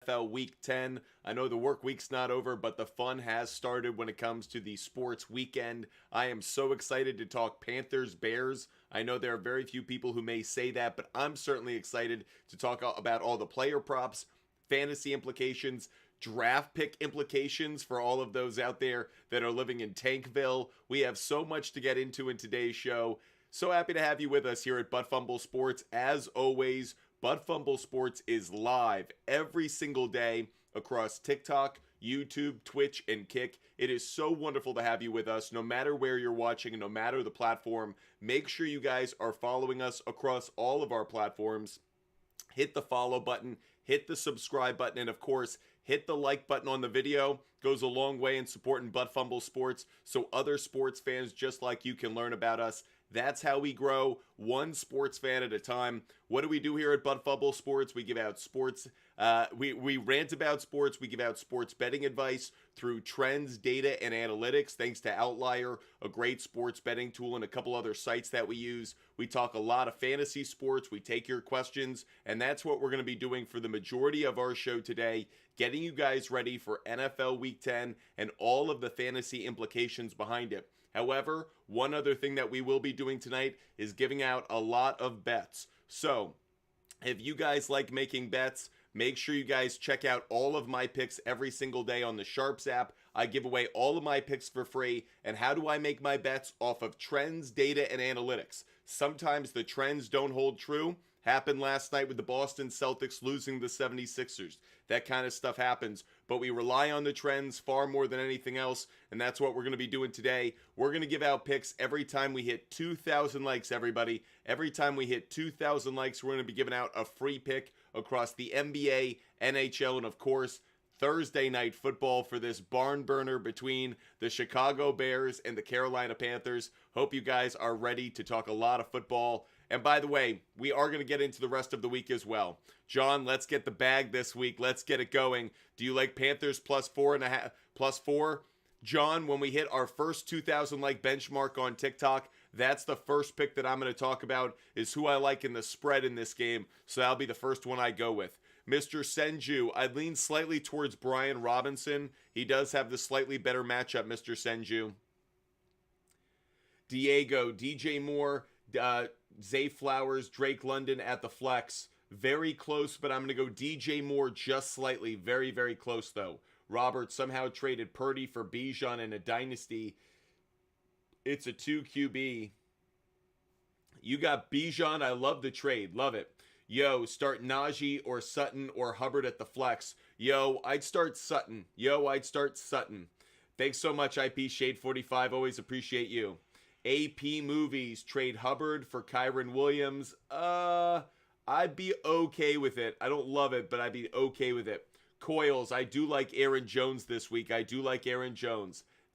NFL Week 10. I know the work week's not over, but the fun has started when it comes to the sports weekend. I am so excited to talk Panthers, Bears. I know there are very few people who may say that, but I'm certainly excited to talk about all the player props, fantasy implications, draft pick implications for all of those out there that are living in Tankville. We have so much to get into in today's show. So happy to have you with us here at Butt Fumble Sports. As always, Butt Fumble Sports is live every single day across TikTok, YouTube, Twitch, and Kick. It is so wonderful to have you with us, no matter where you're watching and no matter the platform. Make sure you guys are following us across all of our platforms. Hit the follow button, hit the subscribe button, and of course, hit the like button on the video. Goes a long way in supporting Butt Fumble Sports so other sports fans just like you can learn about us. That's how we grow, one sports fan at a time. What do we do here at Butt Fumble Sports? We give out sports, we rant about sports, we give out sports betting advice through trends, data, and analytics, thanks to Outlier, a great sports betting tool, and a couple other sites that we use. We talk a lot of fantasy sports, we take your questions, and that's what we're going to be doing for the majority of our show today, getting you guys ready for NFL Week 10 and all of the fantasy implications behind it. However, one other thing that we will be doing tonight is giving out a lot of bets. So, if you guys like making bets, make sure you guys check out all of my picks every single day on the SHARPZ app. I give away all of my picks for free. And how do I make my bets? Off of trends, data, and analytics. Sometimes the trends don't hold true. Happened last night with the Boston Celtics losing the 76ers. That kind of stuff happens. But we rely on the trends far more than anything else. And that's what we're going to be doing today. We're going to give out picks every time we hit 2,000 likes, everybody. Every time we hit 2,000 likes, we're going to be giving out a free pick across the NBA, NHL, and of course, Thursday night football for this barn burner between the Chicago Bears and the Carolina Panthers. Hope you guys are ready to talk a lot of football. And by the way, we are going to get into the rest of the week as well. John, let's get the bag this week. Let's get it going. Do you like Panthers +4.5? John, when we hit our first 2,000 like benchmark on TikTok, that's the first pick that I'm going to talk about is who I like in the spread in this game. So that'll be the first one I go with. Mr. Senju, I lean slightly towards Brian Robinson. He does have the slightly better matchup, Mr. Senju. Diego, DJ Moore, Zay Flowers, Drake London at the flex. Very close, but I'm going to go DJ Moore just slightly. Very, very close, though. Robert somehow traded Purdy for Bijan in a dynasty. It's a 2 QB. You got Bijan. I love the trade. Love it. Yo, start Najee or Sutton or Hubbard at the flex. Yo, I'd start Sutton. Thanks so much, IP Shade 45. Always appreciate you. AP Movies, trade Hubbard for Kyron Williams. I'd be okay with it. I don't love it, but I'd be okay with it. Coils, I do like Aaron Jones this week.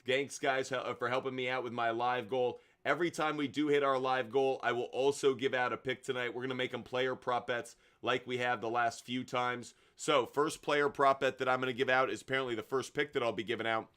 Thanks, guys, for helping me out with my live goal. Every time we do hit our live goal, I will also give out a pick tonight. We're going to make them player prop bets like we have the last few times. So, first player prop bet that I'm going to give out is apparently the first pick that I'll be giving out.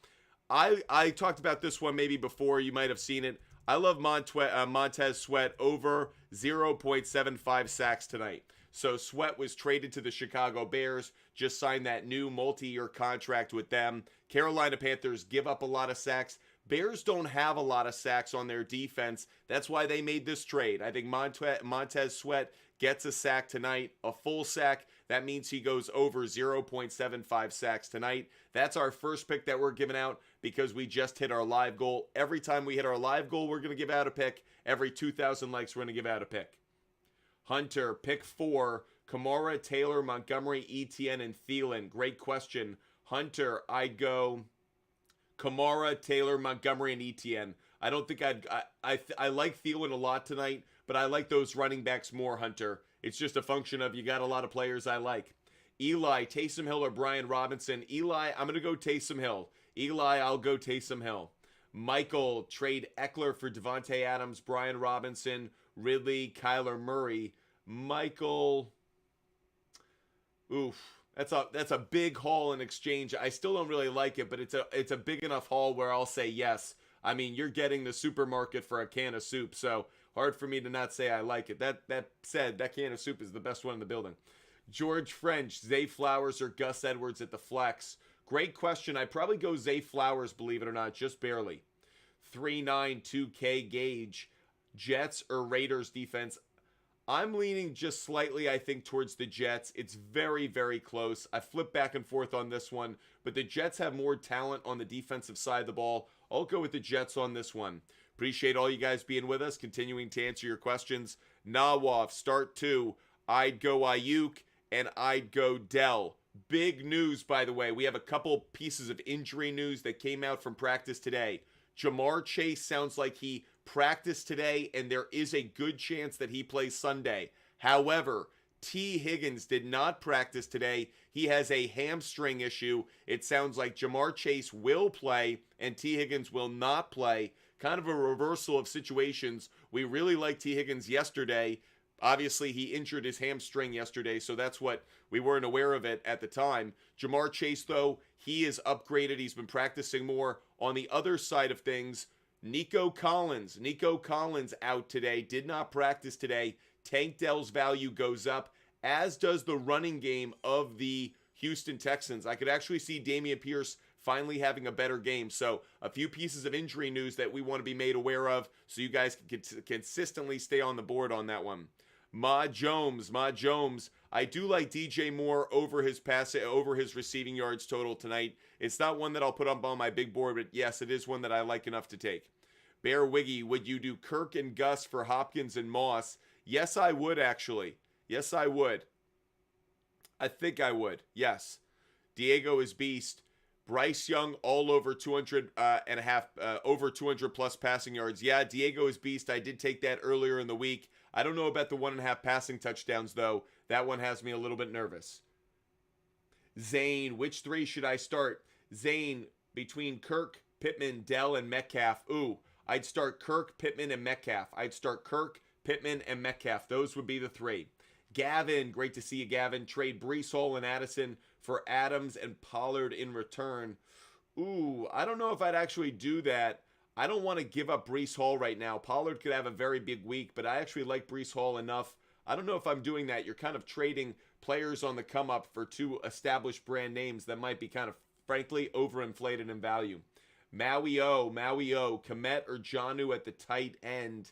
I talked about this one maybe before. You might have seen it. I love Montez Sweat over 0.75 sacks tonight. So Sweat was traded to the Chicago Bears, just signed that new multi-year contract with them. Carolina Panthers give up a lot of sacks. Bears don't have a lot of sacks on their defense. That's why they made this trade. I think Montez Sweat gets a sack tonight, a full sack. That means he goes over 0.75 sacks tonight. That's our first pick that we're giving out because we just hit our live goal. Every time we hit our live goal, we're going to give out a pick. Every 2,000 likes, we're going to give out a pick. Hunter, pick 4, Kamara, Taylor, Montgomery, Etienne, and Thielen. Great question. Hunter, I'd go Kamara, Taylor, Montgomery, and Etienne. I don't think I like Thielen a lot tonight, but I like those running backs more, Hunter. It's just a function of you got a lot of players I like. Eli, Taysom Hill, or Brian Robinson. Eli, I'm going to go Taysom Hill. Eli, I'll go Taysom Hill. Michael, trade Eckler for Devontae Adams, Brian Robinson, Ridley, Kyler Murray. Michael, that's a big haul in exchange. I still don't really like it, but it's a big enough haul where I'll say yes. I mean, you're getting the supermarket for a can of soup, so hard for me to not say I like it. That said, that can of soup is the best one in the building. George French, Zay Flowers, or Gus Edwards at the flex? Great question. I'd probably go Zay Flowers, believe it or not, just barely. 392K Gauge, Jets or Raiders defense? I'm leaning just slightly, I think, towards the Jets. It's very, very close. I flip back and forth on this one, but the Jets have more talent on the defensive side of the ball. I'll go with the Jets on this one. Appreciate all you guys being with us, continuing to answer your questions. Nawaf, start 2. I'd go Ayuk, and I'd go Dell. Big news, by the way. We have a couple pieces of injury news that came out from practice today. Jamar Chase sounds like he practiced today, and there is a good chance that he plays Sunday. However, T. Higgins did not practice today. He has a hamstring issue. It sounds like Jamar Chase will play, and T. Higgins will not play. Kind of a reversal of situations. We really liked T. Higgins yesterday. Obviously, he injured his hamstring yesterday, so that's what we weren't aware of it at the time. Jamar Chase, though, he is upgraded. He's been practicing more. On the other side of things, Nico Collins out today, did not practice today. Tank Dell's value goes up, as does the running game of the Houston Texans. I could actually see Dameon Pierce finally having a better game. So a few pieces of injury news that we want to be made aware of so you guys can consistently stay on the board on that one. Ma Jones, I do like DJ Moore over his receiving yards total tonight. It's not one that I'll put up on my big board, but yes, it is one that I like enough to take. Bear Wiggy, would you do Kirk and Gus for Hopkins and Moss? Yes, I would actually. Yes, I would. I think I would. Yes. Diego is beast. Bryce Young all over 200 over 200 plus passing yards. Yeah, Diego is beast. I did take that earlier in the week. I don't know about the 1.5 passing touchdowns, though. That one has me a little bit nervous. Zane, which 3 should I start? Zane, between Kirk, Pittman, Dell, and Metcalf. Ooh, I'd start Kirk, Pittman, and Metcalf. Those would be the 3. Gavin, great to see you, Gavin. Trade Breece Hall and Addison for Adams and Pollard in return. Ooh, I don't know if I'd actually do that. I don't want to give up Breece Hall right now. Pollard could have a very big week, but I actually like Breece Hall enough. I don't know if I'm doing that. You're kind of trading players on the come up for 2 established brand names that might be kind of, frankly, overinflated in value. Maui O, Komet or Jonnu at the tight end.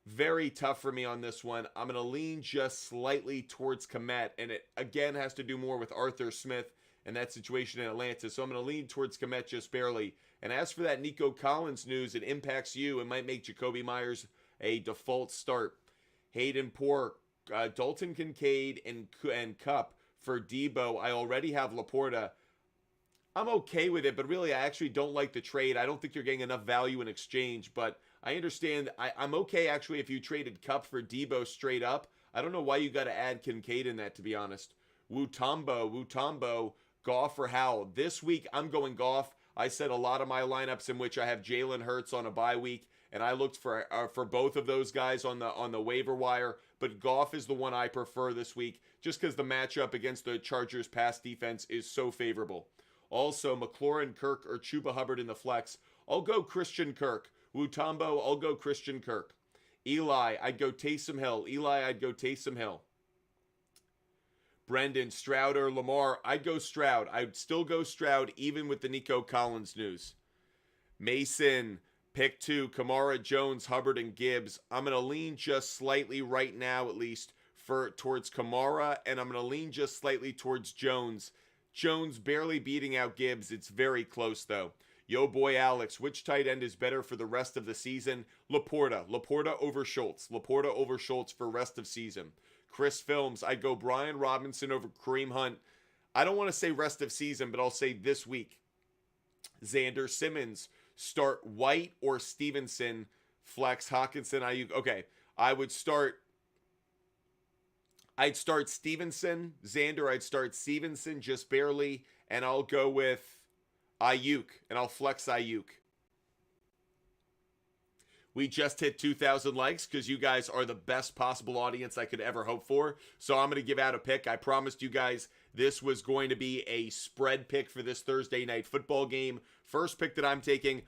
Very tough for me on this one. I'm going to lean just slightly towards Komet, and it, again, has to do more with Arthur Smith and that situation in Atlanta. So I'm going to lean towards Komet just barely. And as for that Nico Collins news, it impacts you. It might make Jacoby Myers a default start. Hayden Poor, Dalton Kincaid, and Kupp for Debo. I already have Laporta. I'm okay with it, but really I actually don't like the trade. I don't think you're getting enough value in exchange, but I understand. I'm okay actually if you traded Kupp for Debo straight up. I don't know why you got to add Kincaid in that, to be honest. Wutombo, Goff or Howell. This week I'm going Goff. I said a lot of my lineups in which I have Jalen Hurts on a bye week, and I looked for both of those guys on the waiver wire. But Goff is the one I prefer this week, just because the matchup against the Chargers' pass defense is so favorable. Also, McLaurin, Kirk, or Chuba Hubbard in the flex. I'll go Christian Kirk. Wutombo, I'll go Christian Kirk. Eli, I'd go Taysom Hill. Brendan, Stroud or Lamar? I'd go Stroud. I'd still go Stroud even with the Nico Collins news. Mason, pick 2, Kamara, Jones, Hubbard, and Gibbs. I'm going to lean just slightly right now, at least, towards Kamara, and I'm going to lean just slightly towards Jones. Jones barely beating out Gibbs. It's very close, though. Yo, boy, Alex, which tight end is better for the rest of the season? Laporta over Schultz. For rest of season. Chris Films, I'd go Brian Robinson over Kareem Hunt. I don't want to say rest of season, but I'll say this week. Xander Simmons, start White or Stevenson, flex Hawkinson, Ayuk. Okay, I'd start Stevenson. Xander, I'd start Stevenson just barely, and I'll go with Ayuk, and I'll flex Ayuk. We just hit 2,000 likes because you guys are the best possible audience I could ever hope for. So I'm going to give out a pick. I promised you guys this was going to be a spread pick for this Thursday night football game. First pick that I'm taking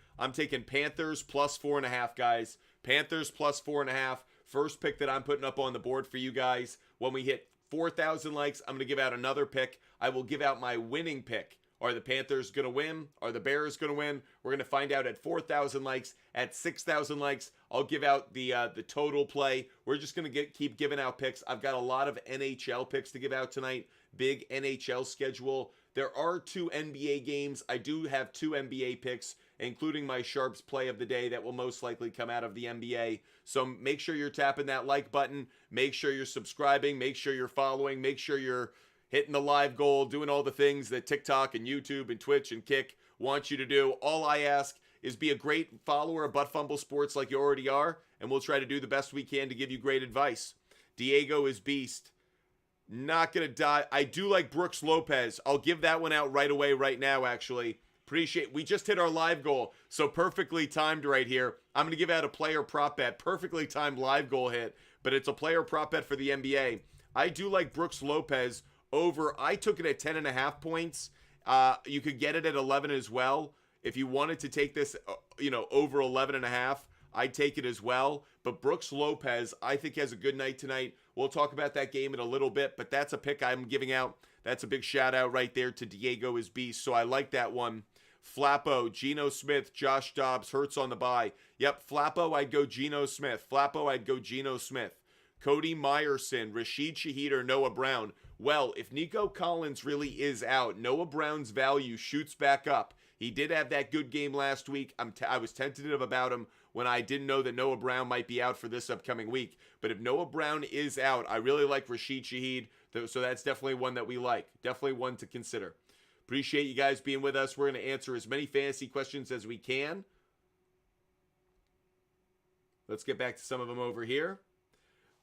Panthers plus 4.5, guys. Panthers plus 4.5. First pick that I'm putting up on the board for you guys. When we hit 4,000 likes, I'm going to give out another pick. I will give out my winning pick. Are the Panthers going to win? Are the Bears going to win? We're going to find out at 4,000 likes. At 6,000 likes, I'll give out the total play. We're just going to keep giving out picks. I've got a lot of NHL picks to give out tonight. Big NHL schedule. There are 2 NBA games. I do have 2 NBA picks, including my SHARPZ play of the day that will most likely come out of the NBA. So make sure you're tapping that like button. Make sure you're subscribing. Make sure you're following. Make sure you're hitting the live goal, doing all the things that TikTok and YouTube and Twitch and Kick want you to do. All I ask is be a great follower of Butt Fumble Sports like you already are, and we'll try to do the best we can to give you great advice. Diego is beast. Not going to die. I do like Brooks Lopez. I'll give that one out right away right now, actually. Appreciate. We just hit our live goal, so perfectly timed right here. I'm going to give out a player prop bet. Perfectly timed live goal hit, but it's a player prop bet for the NBA. I do like Brooks Lopez over. I took it at 10.5 points. You could get it at 11 as well. If you wanted to take this, over 11.5, I'd take it as well. But Brooks Lopez, I think, has a good night tonight. We'll talk about that game in a little bit, but that's a pick I'm giving out. That's a big shout out right there to Diego is beast. So I like that one. Flappo, Geno Smith, Josh Dobbs, Hurts on the bye. Yep, Flappo, I'd go Geno Smith. Flappo, I'd go Geno Smith. Cody Meyerson, Rashid Shaheed, or Noah Brown. Well, if Nico Collins really is out, Noah Brown's value shoots back up. He did have that good game last week. I was tentative about him when I didn't know that Noah Brown might be out for this upcoming week. But if Noah Brown is out, I really like Rashid Shaheed. So that's definitely one that we like. Definitely one to consider. Appreciate you guys being with us. We're going to answer as many fantasy questions as we can. Let's get back to some of them over here.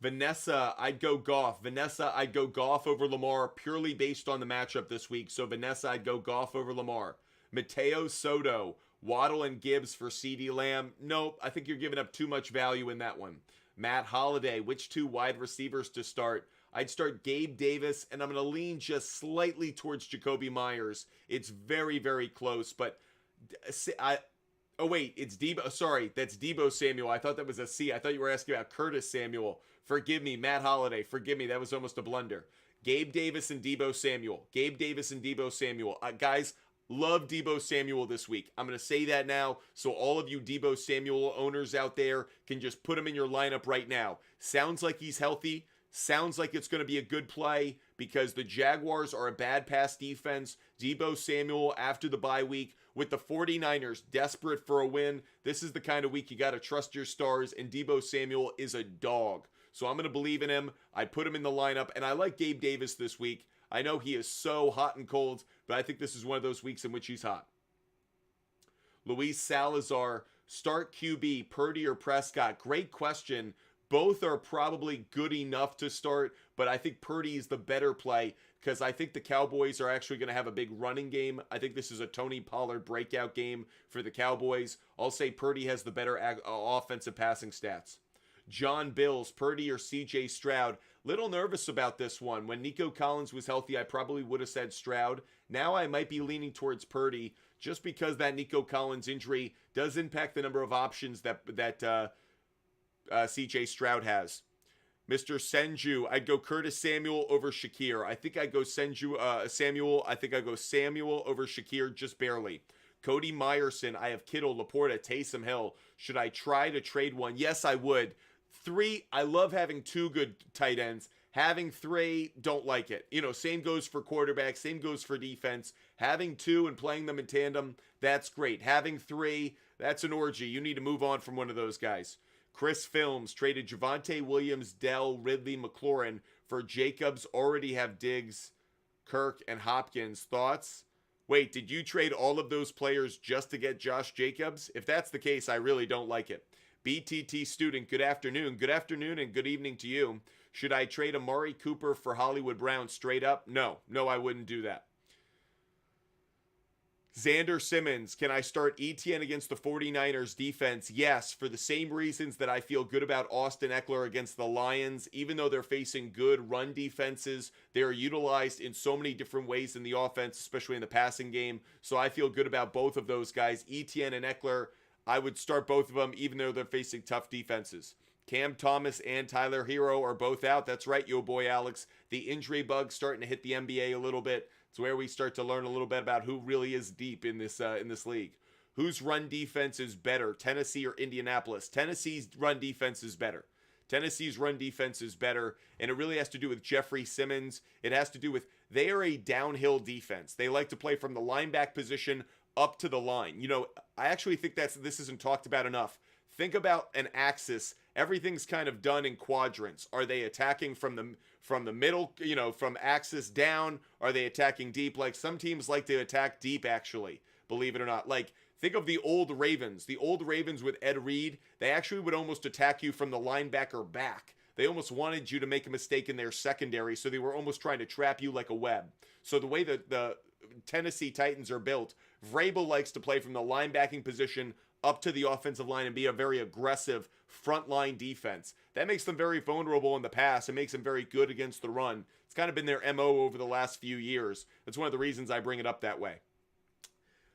Vanessa, I'd go Goff. Vanessa, I'd go Goff over Lamar purely based on the matchup this week. So Vanessa, I'd go Goff over Lamar. Mateo Soto, Waddle and Gibbs for CeeDee Lamb. Nope, I think you're giving up too much value in that one. Matt Holiday, which 2 wide receivers to start? I'd start Gabe Davis, and I'm going to lean just slightly towards Jacoby Myers. It's very, very close, but oh, wait, it's Debo. Sorry, that's Debo Samuel. I thought that was a C. I thought you were asking about Curtis Samuel. Forgive me, Matt Holiday. Forgive me, that was almost a blunder. Gabe Davis and Debo Samuel. Gabe Davis and Debo Samuel. Guys, love Debo Samuel this week. I'm going to say that now so all of you Debo Samuel owners out there can just put him in your lineup right now. Sounds like he's healthy. Sounds like it's going to be a good play because the Jaguars are a bad pass defense. Debo Samuel after the bye week with the 49ers desperate for a win. This is the kind of week you got to trust your stars, and Debo Samuel is a dog. So I'm going to believe in him. I put him in the lineup, and I like Gabe Davis this week. I know he is so hot and cold, but I think this is one of those weeks in which he's hot. Luis Salazar, start QB, Purdy or Prescott? Great question. Both are probably good enough to start, but I think Purdy is the better play because I think the Cowboys are actually going to have a big running game. I think this is a Tony Pollard breakout game for the Cowboys. I'll say Purdy has the better offensive passing stats. John Bills, Purdy or CJ Stroud? Little nervous about this one. When Nico Collins was healthy, I probably would have said Stroud. Now I might be leaning towards Purdy just because that Nico Collins injury does impact the number of options that CJ Stroud has. Mr. Senju, I'd go Curtis Samuel over Shakir. I think I'd go Samuel. I think I'd go Samuel over Shakir just barely. Cody Meyerson, I have Kittle, Laporta, Taysom Hill. Should I try to trade one? Yes, I would. 3, I love having 2 good tight ends. Having 3, don't like it. Same goes for quarterback, same goes for defense. Having 2 and playing them in tandem, that's great. Having 3, that's an orgy. You need to move on from one of those guys. Chris Films traded Javonte Williams, Dell, Ridley, McLaurin for Jacobs. Already have Diggs, Kirk, and Hopkins. Thoughts? Wait, did you trade all of those players just to get Josh Jacobs? If that's the case, I really don't like it. BTT student, good afternoon. Good afternoon and good evening to you. Should I trade Amari Cooper for Hollywood Brown straight up? No, I wouldn't do that. Xander Simmons, can I start ETN against the 49ers defense? Yes, for the same reasons that I feel good about Austin Eckler against the Lions. Even though they're facing good run defenses, they are utilized in so many different ways in the offense, especially in the passing game. So I feel good about both of those guys. ETN and Eckler, I would start both of them even though they're facing tough defenses. Cam Thomas and Tyler Hero are both out. That's right, yo boy Alex. The injury bug's starting to hit the NBA a little bit. It's where we start to learn a little bit about who really is deep in this league. Whose run defense is better, Tennessee or Indianapolis? Tennessee's run defense is better. Tennessee's run defense is better, and it really has to do with Jeffrey Simmons. It has to do with they are a downhill defense. They like to play from the linebacker position up to the line. You know, I actually think this isn't talked about enough. Think about an axis. Everything's kind of done in quadrants. Are they attacking from the middle, you know, from axis down? Are they attacking deep? Like some teams like to attack deep, actually, believe it or not. Like, think of the old Ravens. The old Ravens with Ed Reed, they actually would almost attack you from the linebacker back. They almost wanted you to make a mistake in their secondary, so they were almost trying to trap you like a web. So the way that the Tennessee Titans are built, Vrabel likes to play from the linebacking position up to the offensive line and be a very aggressive frontline defense. That makes them very vulnerable in the pass. It makes them very good against the run. It's kind of been their MO over the last few years. That's one of the reasons I bring it up that way.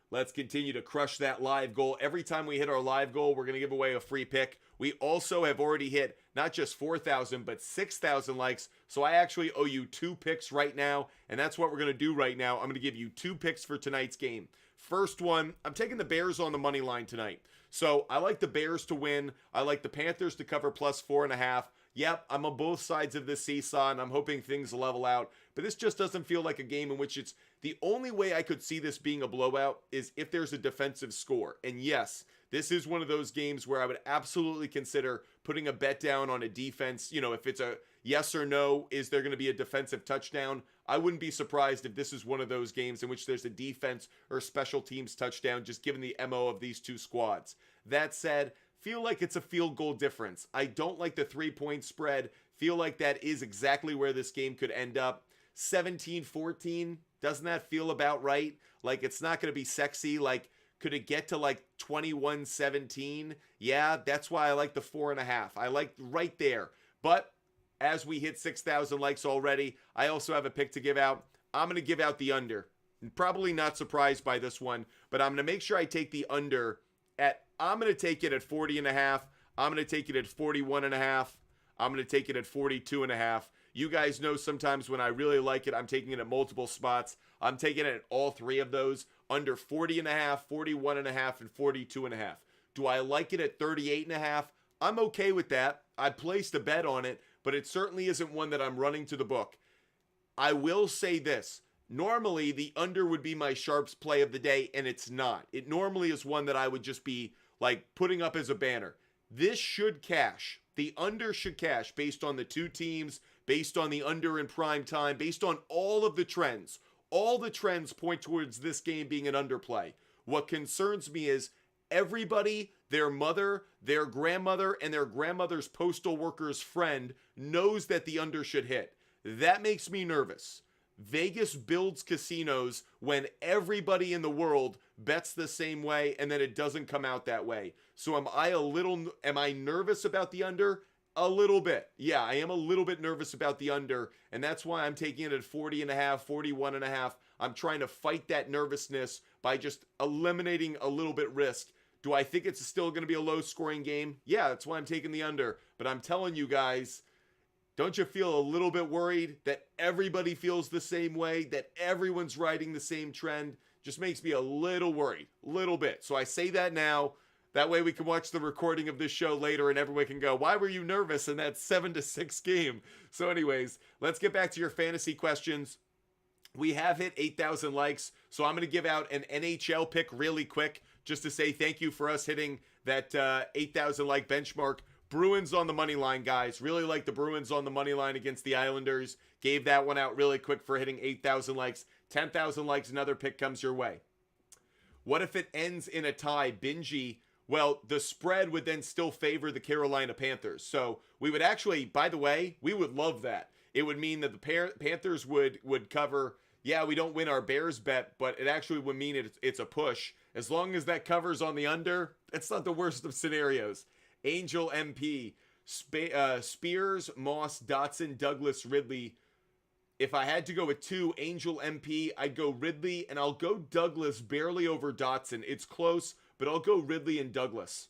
Let's continue to crush that live goal. Every time we hit our live goal, we're going to give away a free pick. We also have already hit not just 4,000, but 6,000 likes. So I actually owe you 2 picks right now, and that's what we're going to do right now. I'm going to give you 2 picks for tonight's game. First one, I'm taking the Bears on the money line tonight. So I like the Bears to win. I like the Panthers to cover plus 4.5. Yep, I'm on both sides of this seesaw, and I'm hoping things level out. But this just doesn't feel like a game in which it's... The only way I could see this being a blowout is if there's a defensive score. And yes, this is one of those games where I would absolutely consider putting a bet down on a defense. You know, if it's a yes or no, is there going to be a defensive touchdown? I wouldn't be surprised if this is one of those games in which there's a defense or special teams touchdown, just given the MO of these two squads. That said, feel like it's a field goal difference. I don't like the 3-point spread. Feel like that is exactly where this game could end up. 17-14, doesn't that feel about right? Like, it's not going to be sexy. Like, could it get to like 21-17? Yeah, that's why I like the 4.5. I like right there. But as we hit 6,000 likes already, I also have a pick to give out. I'm going to give out the under. Probably not surprised by this one, but I'm going to make sure I take the under at, I'm going to take it at 40.5. I'm going to take it at 41.5. I'm going to take it at 42.5. You guys know sometimes when I really like it, I'm taking it at multiple spots. I'm taking it at all 3 of those, under 40.5, 41.5, and 42.5. Do I like it at 38.5? I'm okay with that. I placed a bet on it, but it certainly isn't one that I'm running to the book. I will say this. Normally, the under would be my sharps play of the day, and it's not. It normally is one that I would just be like putting up as a banner. This should cash. The under should cash based on the 2 teams, based on the under in prime time, based on all of the trends. All the trends point towards this game being an underplay. What concerns me is everybody, their mother, their grandmother, and their grandmother's postal worker's friend knows that the under should hit. That makes me nervous. Vegas builds casinos when everybody in the world bets the same way and then it doesn't come out that way. So am I nervous about the under? A little bit. Yeah, I am a little bit nervous about the under, and that's why I'm taking it at 40.5, 41.5. I'm trying to fight that nervousness by just eliminating a little bit risk. Do I think it's still going to be a low-scoring game? Yeah, that's why I'm taking the under. But I'm telling you guys, don't you feel a little bit worried that everybody feels the same way, that everyone's riding the same trend? Just makes me a little worried, little bit. So I say that now. That way we can watch the recording of this show later and everyone can go, why were you nervous in that 7-6 game? So anyways, let's get back to your fantasy questions. We have hit 8,000 likes, so I'm going to give out an NHL pick really quick just to say thank you for us hitting that 8,000 like benchmark. Bruins on the money line, guys. Really like the Bruins on the money line against the Islanders. Gave that one out really quick for hitting 8,000 likes. 10,000 likes, another pick comes your way. What if it ends in a tie? Bingy. Well, the spread would then still favor the Carolina Panthers. So we would actually, by the way, we would love that. It would mean that the Panthers would cover. Yeah, we don't win our Bears bet, but it actually would mean it's a push. As long as that covers on the under, it's not the worst of scenarios. Angel MP, Spears, Moss, Dotson, Douglas, Ridley. If I had to go with 2, Angel MP, I'd go Ridley, and I'll go Douglas barely over Dotson. It's close, but I'll go Ridley and Douglas.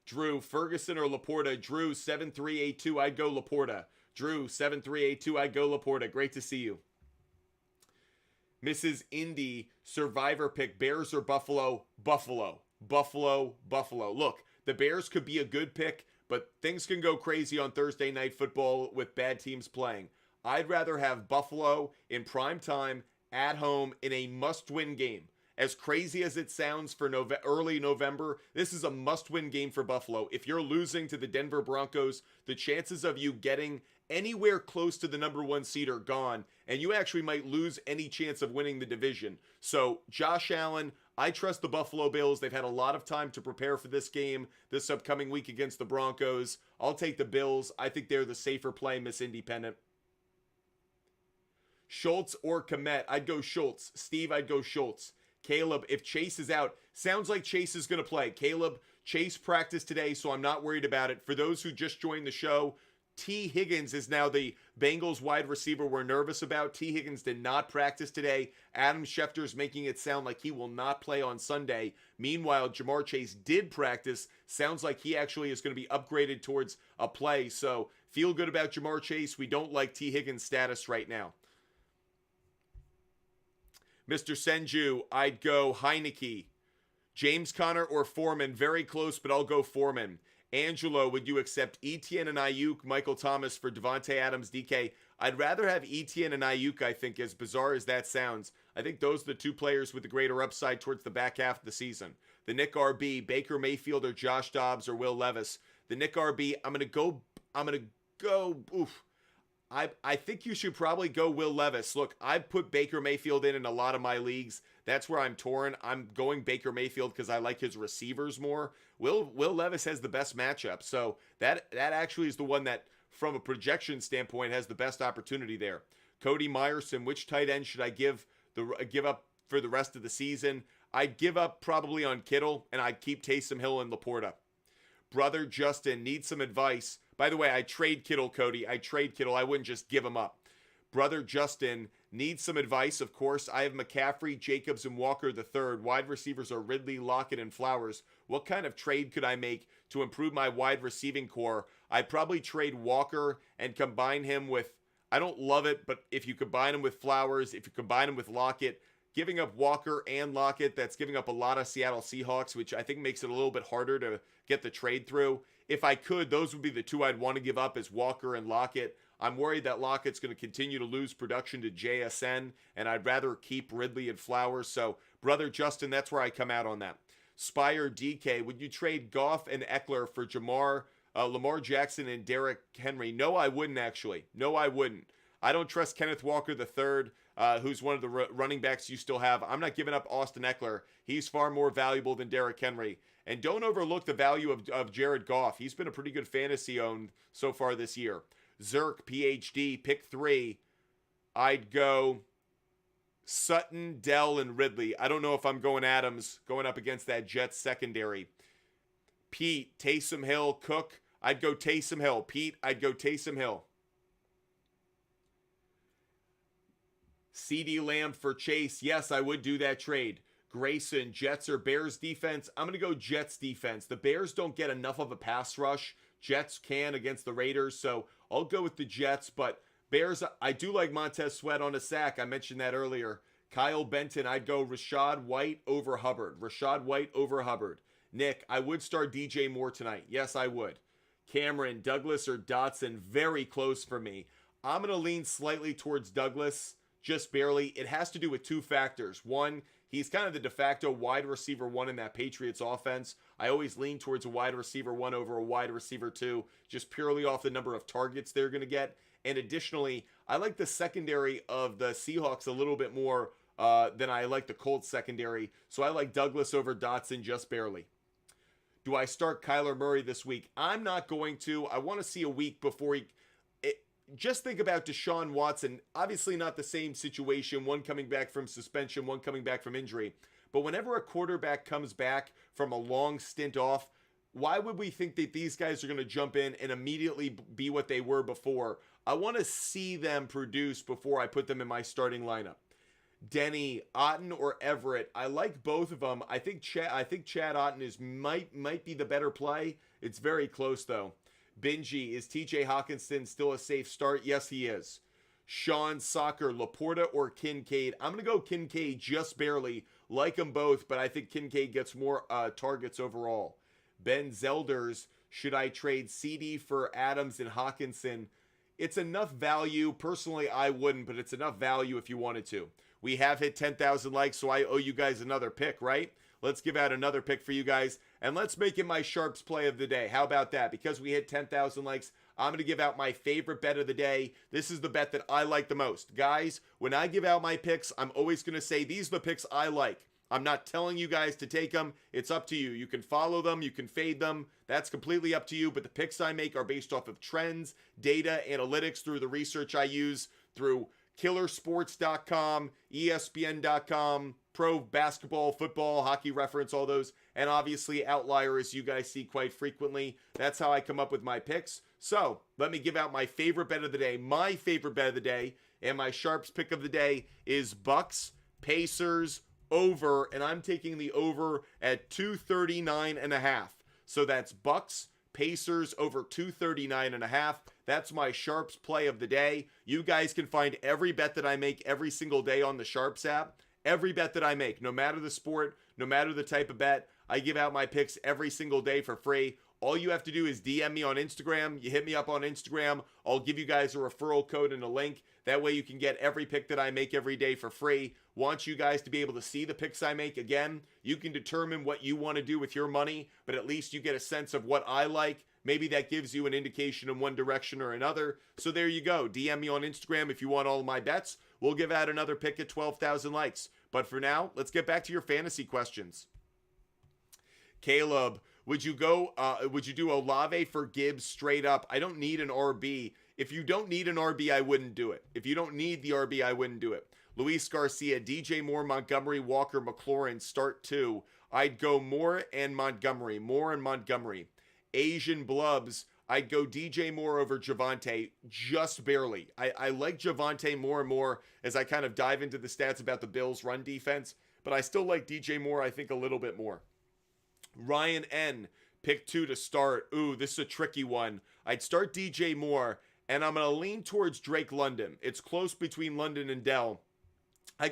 Drew, Ferguson or Laporta? Drew, 7382, I'd go Laporta. Drew, 7382, I'd go Laporta. Great to see you. Mrs. Indy, survivor pick, Bears or Buffalo? Buffalo. Buffalo, Buffalo. Look, the Bears could be a good pick, but things can go crazy on Thursday Night Football with bad teams playing. I'd rather have Buffalo in prime time, at home, in a must-win game. As crazy as it sounds for early November, this is a must-win game for Buffalo. If you're losing to the Denver Broncos, the chances of you getting anywhere close to the number 1 seed are gone, and you actually might lose any chance of winning the division. So, Josh Allen, I trust the Buffalo Bills. They've had a lot of time to prepare for this game this upcoming week against the Broncos. I'll take the Bills. I think they're the safer play, Miss Independent. Schultz or Kmet? I'd go Schultz. Steve, I'd go Schultz. Caleb, if Chase is out, sounds like Chase is going to play. Caleb, Chase practiced today, so I'm not worried about it. For those who just joined the show, T. Higgins is now the Bengals wide receiver we're nervous about. T. Higgins did not practice today. Adam Schefter's making it sound like he will not play on Sunday. Meanwhile, Jamar Chase did practice. Sounds like he actually is going to be upgraded towards a play. So feel good about Jamar Chase. We don't like T. Higgins' status right now. Mr. Senju, I'd go Heineke. James Conner or Foreman? Very close, but I'll go Foreman. Angelo, would you accept Etienne and Ayuk, Michael Thomas for Devontae Adams, DK? I'd rather have Etienne and Ayuk, I think, as bizarre as that sounds. I think those are the two players with the greater upside towards the back half of the season. The Nick RB, Baker Mayfield or Josh Dobbs or Will Levis. The Nick RB, I'm going to go, I think you should probably go Will Levis. Look, I put Baker Mayfield in a lot of my leagues. That's where I'm torn. I'm going Baker Mayfield because I like his receivers more. Will Levis has the best matchup. So that actually is the one that, from a projection standpoint, has the best opportunity there. Cody Myerson, which tight end should I give up for the rest of the season? I'd give up probably on Kittle, and I'd keep Taysom Hill and Laporta. Brother Justin needs some advice. By the way, I trade Kittle, Cody. I trade Kittle. I wouldn't just give him up. Brother Justin needs some advice, of course. I have McCaffrey, Jacobs, and Walker the third. Wide receivers are Ridley, Lockett, and Flowers. What kind of trade could I make to improve my wide receiving core? I'd probably trade Walker and combine him with, I don't love it, but if you combine him with Flowers, if you combine him with Lockett, giving up Walker and Lockett, that's giving up a lot of Seattle Seahawks, which I think makes it a little bit harder to get the trade through. If I could, those would be the two I'd want to give up, is Walker and Lockett. I'm worried that Lockett's going to continue to lose production to JSN, and I'd rather keep Ridley and Flowers. So, Brother Justin, that's where I come out on that. Spire DK, would you trade Goff and Eckler for Lamar Jackson and Derrick Henry? No, I wouldn't, actually. No, I wouldn't. I don't trust Kenneth Walker III, who's one of the running backs you still have. I'm not giving up Austin Eckler. He's far more valuable than Derrick Henry. And don't overlook the value of Jared Goff. He's been a pretty good fantasy owned so far this year. Zerk, PhD, pick 3. I'd go Sutton, Dell, and Ridley. I don't know if I'm going Adams going up against that Jets secondary. Pete, Taysom Hill, Cook. I'd go Taysom Hill. Pete, I'd go Taysom Hill. CeeDee Lamb for Chase. Yes, I would do that trade. Grayson, Jets or Bears defense? I'm going to go Jets defense. The Bears don't get enough of a pass rush. Jets can against the Raiders, so I'll go with the Jets. But Bears, I do like Montez Sweat on a sack. I mentioned that earlier. Kyle Benton, I'd go Rashad White over Hubbard. Rashad White over Hubbard. Nick, I would start DJ Moore tonight. Yes, I would. Cameron, Douglas or Dotson? Very close for me. I'm going to lean slightly towards Douglas, just barely. It has to do with two factors. One, he's kind of the de facto wide receiver 1 in that Patriots offense. I always lean towards a wide receiver 1 over a wide receiver 2, just purely off the number of targets they're going to get. And additionally, I like the secondary of the Seahawks a little bit more than I like the Colts secondary. So I like Douglas over Dotson just barely. Do I start Kyler Murray this week? I'm not going to. I want to see a week before just think about Deshaun Watson. Obviously not the same situation, one coming back from suspension, one coming back from injury. But whenever a quarterback comes back from a long stint off, why would we think that these guys are going to jump in and immediately be what they were before? I want to see them produce before I put them in my starting lineup. Denny, Otten, or Everett. I like both of them. I think Chad Otten might be the better play. It's very close though. Benji, is TJ Hawkinson still a safe start? Yes, he is. Sean Soccer, Laporta or Kincaid? I'm gonna go Kincaid just barely. Like them both, but I think Kincaid gets more targets overall. Ben Zelders, should I trade CD for Adams and Hawkinson? It's enough value. Personally, I wouldn't, but it's enough value if you wanted to. We have hit 10,000 likes, so I owe you guys another pick, right? Let's give out another pick for you guys, and let's make it my Sharps play of the day. How about that? Because we hit 10,000 likes, I'm going to give out my favorite bet of the day. This is the bet that I like the most. Guys, when I give out my picks, I'm always going to say these are the picks I like. I'm not telling you guys to take them. It's up to you. You can follow them. You can fade them. That's completely up to you. But the picks I make are based off of trends, data, analytics, through the research I use, through killersports.com, ESPN.com, pro basketball, football, hockey reference, all those. And obviously Outlier, you guys see quite frequently. That's how I come up with my picks. So let me give out my favorite bet of the day. My favorite bet of the day and my Sharps pick of the day is Bucks, Pacers, over, and I'm taking the over at 239.5. So that's Bucks, Pacers over 239.5. That's my Sharps play of the day. You guys can find every bet that I make every single day on the Sharps app. Every bet that I make, no matter the sport, no matter the type of bet, I give out my picks every single day for free. All you have to do is DM me on Instagram. You hit me up on Instagram. I'll give you guys a referral code and a link. That way you can get every pick that I make every day for free. Want you guys to be able to see the picks I make. Again, you can determine what you want to do with your money, but at least you get a sense of what I like. Maybe that gives you an indication in one direction or another. So there you go. DM me on Instagram if you want all of my bets. We'll give out another pick at 12,000 likes. But for now, let's get back to your fantasy questions. Caleb, would you do Olave for Gibbs straight up? I don't need an RB. If you don't need an RB, I wouldn't do it. If you don't need the RB, I wouldn't do it. Luis Garcia, DJ Moore, Montgomery, Walker, McLaurin, start 2. I'd go Moore and Montgomery. Asian Blubs, I'd go DJ Moore over Javonte, just barely. I like Javonte more and more as I kind of dive into the stats about the Bills' run defense, but I still like DJ Moore, I think, a little bit more. Ryan N, pick 2 to start. Ooh, this is a tricky one. I'd start DJ Moore, and I'm going to lean towards Drake London. It's close between London and Dell.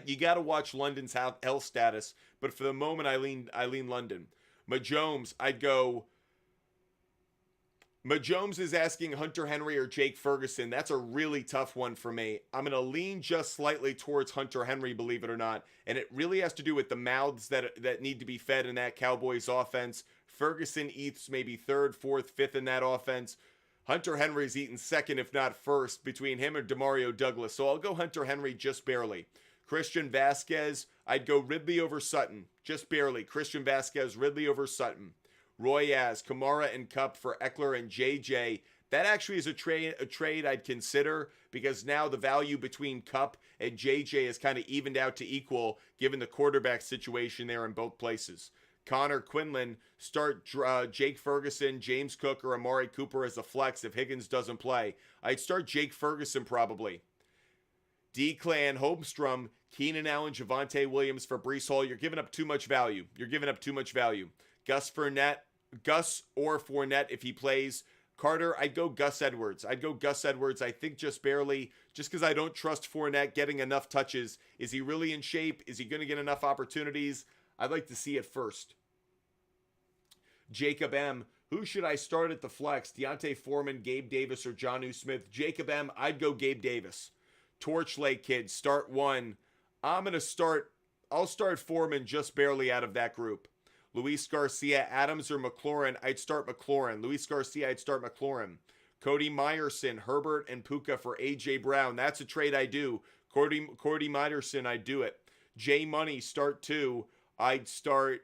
You got to watch London's health status, but for the moment, I lean London. Majomes, I'd go... Majomes is asking Hunter Henry or Jake Ferguson. That's a really tough one for me. I'm going to lean just slightly towards Hunter Henry, believe it or not. And it really has to do with the mouths that need to be fed in that Cowboys offense. Ferguson eats maybe 3rd, 4th, 5th in that offense. Hunter Henry's eaten 2nd, if not 1st, between him and Demario Douglas. So I'll go Hunter Henry just barely. Christian Vasquez, I'd go Ridley over Sutton. Just barely. Christian Vasquez, Ridley over Sutton. Royaz, Kamara, and Kupp for Eckler and JJ. That actually is a trade I'd consider because now the value between Kupp and JJ is kind of evened out to equal given the quarterback situation there in both places. Connor Quinlan, start Jake Ferguson, James Cook, or Amari Cooper as a flex if Higgins doesn't play. I'd start Jake Ferguson probably. D-Clan, Holmstrom, Keenan Allen, Javonte Williams for Breece Hall. You're giving up too much value. Gus or Fournette if he plays. Carter, I'd go Gus Edwards. I think just barely, just because I don't trust Fournette getting enough touches. Is he really in shape? Is he going to get enough opportunities? I'd like to see it first. Jacob M, who should I start at the flex? Deontay Foreman, Gabe Davis, or Jonnu Smith? Jacob M, I'd go Gabe Davis. Torchlight Kid, start 1. I'll start Foreman just barely out of that group. Luis Garcia, Adams, or McLaurin? I'd start McLaurin. Cody Meyerson, Herbert, and Puka for A.J. Brown. That's a trade I do. Cody Meyerson, I'd do it. J Money, start 2. I'd start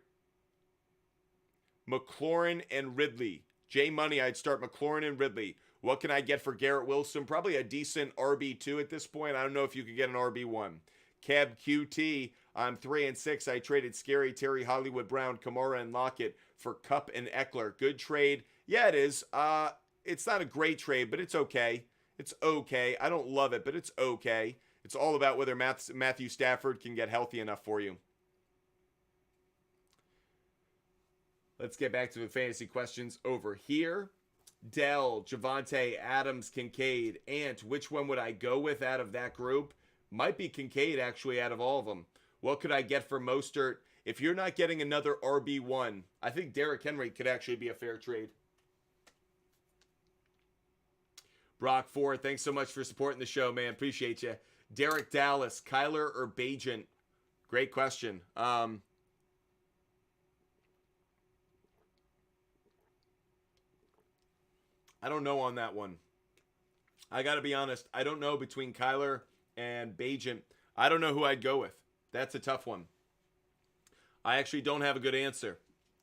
McLaurin and Ridley. J Money, I'd start McLaurin and Ridley. What can I get for Garrett Wilson? Probably a decent RB2 at this point. I don't know if you could get an RB1. Keb QT, I'm 3-6. I traded Scary Terry, Hollywood Brown, Kamara, and Lockett for Kupp and Eckler. Good trade. Yeah, it is. It's not a great trade, but it's okay. I don't love it, but it's okay. It's all about whether Matthew Stafford can get healthy enough for you. Let's get back to the fantasy questions over here. Dell, Javante, Adams, Kincaid, Ant. Which one would I go with out of that group? Might be Kincaid, actually, out of all of them. What could I get for Mostert? If you're not getting another RB1, I think Derrick Henry could actually be a fair trade. Brock Ford, thanks so much for supporting the show, man. Appreciate you. Derek Dallas, Kyler or Bajent? Great question. I don't know on that one. I got to be honest. I don't know between Kyler and Bajent. I don't know who I'd go with. That's a tough one. I actually don't have a good answer.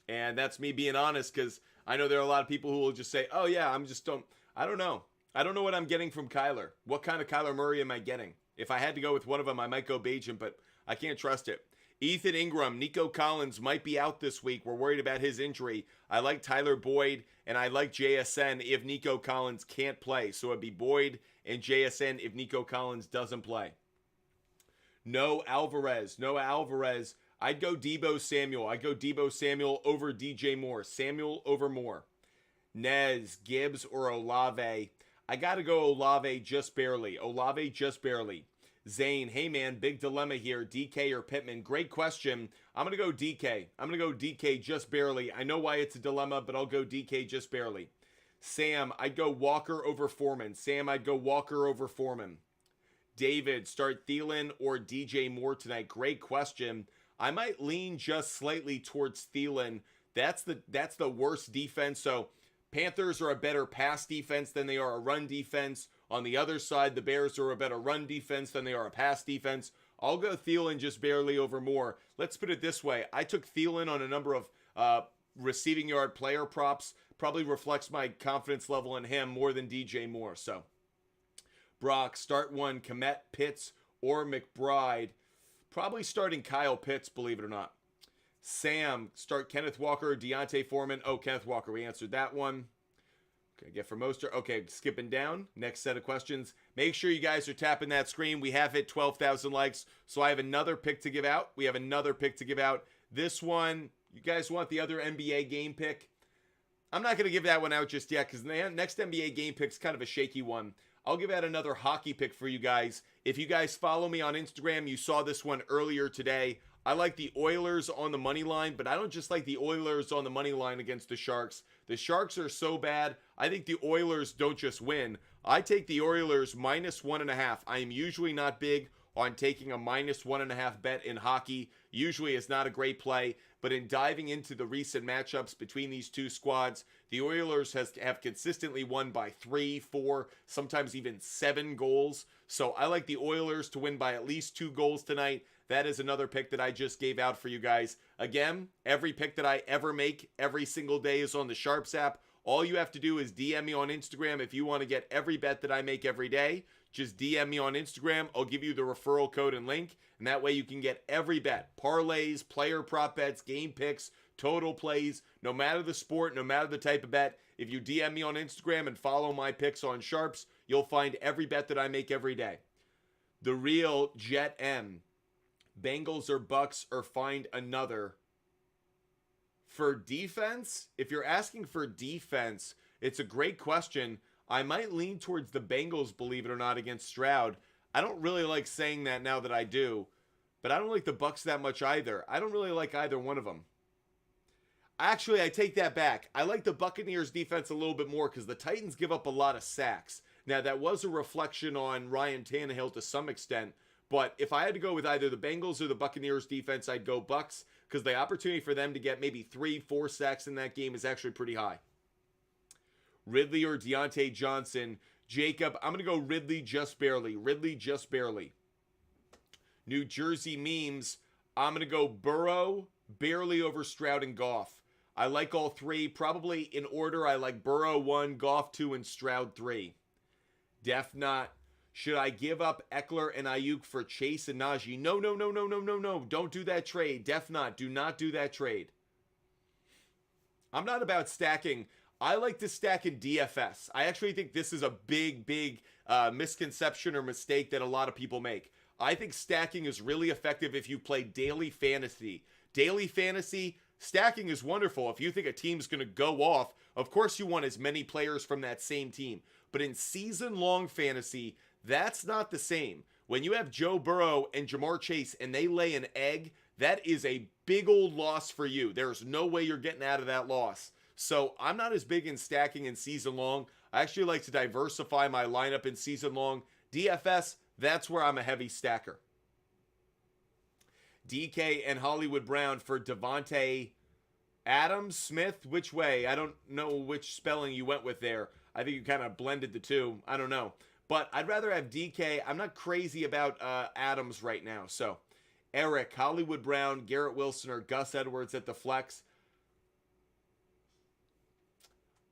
And that's me being honest, because I know there are a lot of people who will just say, oh yeah, I don't know. I don't know what I'm getting from Kyler. What kind of Kyler Murray am I getting? If I had to go with one of them, I might go Bajent, but I can't trust it. Ethan Ingram, Nico Collins might be out this week. We're worried about his injury. I like Tyler Boyd, and I like JSN if Nico Collins can't play. So it'd be Boyd and JSN if Nico Collins doesn't play. No Alvarez. I'd go Deebo Samuel. I'd go Deebo Samuel over DJ Moore. Samuel over Moore. Nez, Gibbs, or Olave. I got to go Olave just barely. Zane, hey man, big dilemma here. DK or Pittman? Great question. I'm going to go DK. I'm going to go DK just barely. I know why it's a dilemma, but I'll go DK just barely. Sam, I'd go Walker over Foreman. David, start Thielen or DJ Moore tonight? Great question. I might lean just slightly towards Thielen. That's the worst defense. So Panthers are a better pass defense than they are a run defense. On the other side, the Bears are a better run defense than they are a pass defense. I'll go Thielen just barely over Moore. Let's put it this way. I took Thielen on a number of receiving yard player props. Probably reflects my confidence level in him more than DJ Moore. So, Brock, start one, Kmet, Pitts, or McBride. Probably starting Kyle Pitts, believe it or not. Sam, start Kenneth Walker or Deontay Foreman. Oh, Kenneth Walker, we answered that one. Okay, get for Mostert. Okay, skipping down. Next set of questions. Make sure you guys are tapping that screen. We have hit 12,000 likes, so I have another pick to give out. This one, you guys want the other NBA game pick? I'm not going to give that one out just yet because the next NBA game pick is kind of a shaky one. I'll give out another hockey pick for you guys. If you guys follow me on Instagram, you saw this one earlier today. I like the Oilers on the money line, but I don't just like the Oilers on the money line against the Sharks. The Sharks are so bad, I think the Oilers don't just win. I take the Oilers -1.5. I am usually not big on taking a -1.5 bet in hockey. Usually it's not a great play, but in diving into the recent matchups between these two squads, the Oilers have consistently won by 3, 4, sometimes even 7 goals. So I like the Oilers to win by at least 2 goals tonight. That is another pick that I just gave out for you guys. Again, every pick that I ever make every single day is on the SHARPZ app. All you have to do is DM me on Instagram if you want to get every bet that I make every day. Just DM me on Instagram. I'll give you the referral code and link, and that way you can get every bet. Parlays, player prop bets, game picks, total plays, no matter the sport, no matter the type of bet. If you DM me on Instagram and follow my picks on SHARPZ, you'll find every bet that I make every day. The real Jet M. Bengals or Bucks or find another. For defense, if you're asking for defense, it's a great question. I might lean towards the Bengals, believe it or not, against Stroud. I don't really like saying that now that I do, but I don't like the Bucks that much either. I don't really like either one of them. Actually, I take that back. I like the Buccaneers defense a little bit more because the Titans give up a lot of sacks. Now, that was a reflection on Ryan Tannehill to some extent, but if I had to go with either the Bengals or the Buccaneers defense, I'd go Bucks because the opportunity for them to get maybe 3, 4 sacks in that game is actually pretty high. Ridley or Deontay Johnson. Jacob, I'm going to go Ridley just barely. New Jersey memes. I'm going to go Burrow barely over Stroud and Goff. I like all three. Probably in order, I like Burrow 1, Goff 2, and Stroud 3. Def not. Should I give up Eckler and Ayuk for Chase and Najee? No. Don't do that trade. Def not. Do not do that trade. I'm not about stacking. I like to stack in DFS. I actually think this is a big misconception or mistake that a lot of people make. I think stacking is really effective if you play daily fantasy. Daily fantasy, stacking is wonderful. If you think a team's going to go off, of course you want as many players from that same team. But in season-long fantasy, that's not the same. When you have Joe Burrow and Jamar Chase and they lay an egg, that is a big old loss for you. There's no way you're getting out of that loss. So I'm not as big in stacking in season long. I actually like to diversify my lineup in season long. DFS, that's where I'm a heavy stacker. DK and Hollywood Brown for Devontae Adams, Smith, which way? I don't know which spelling you went with there. I think you kind of blended the two. I don't know. But I'd rather have DK. I'm not crazy about Adams right now. So Eric, Hollywood Brown, Garrett Wilson, or Gus Edwards at the flex.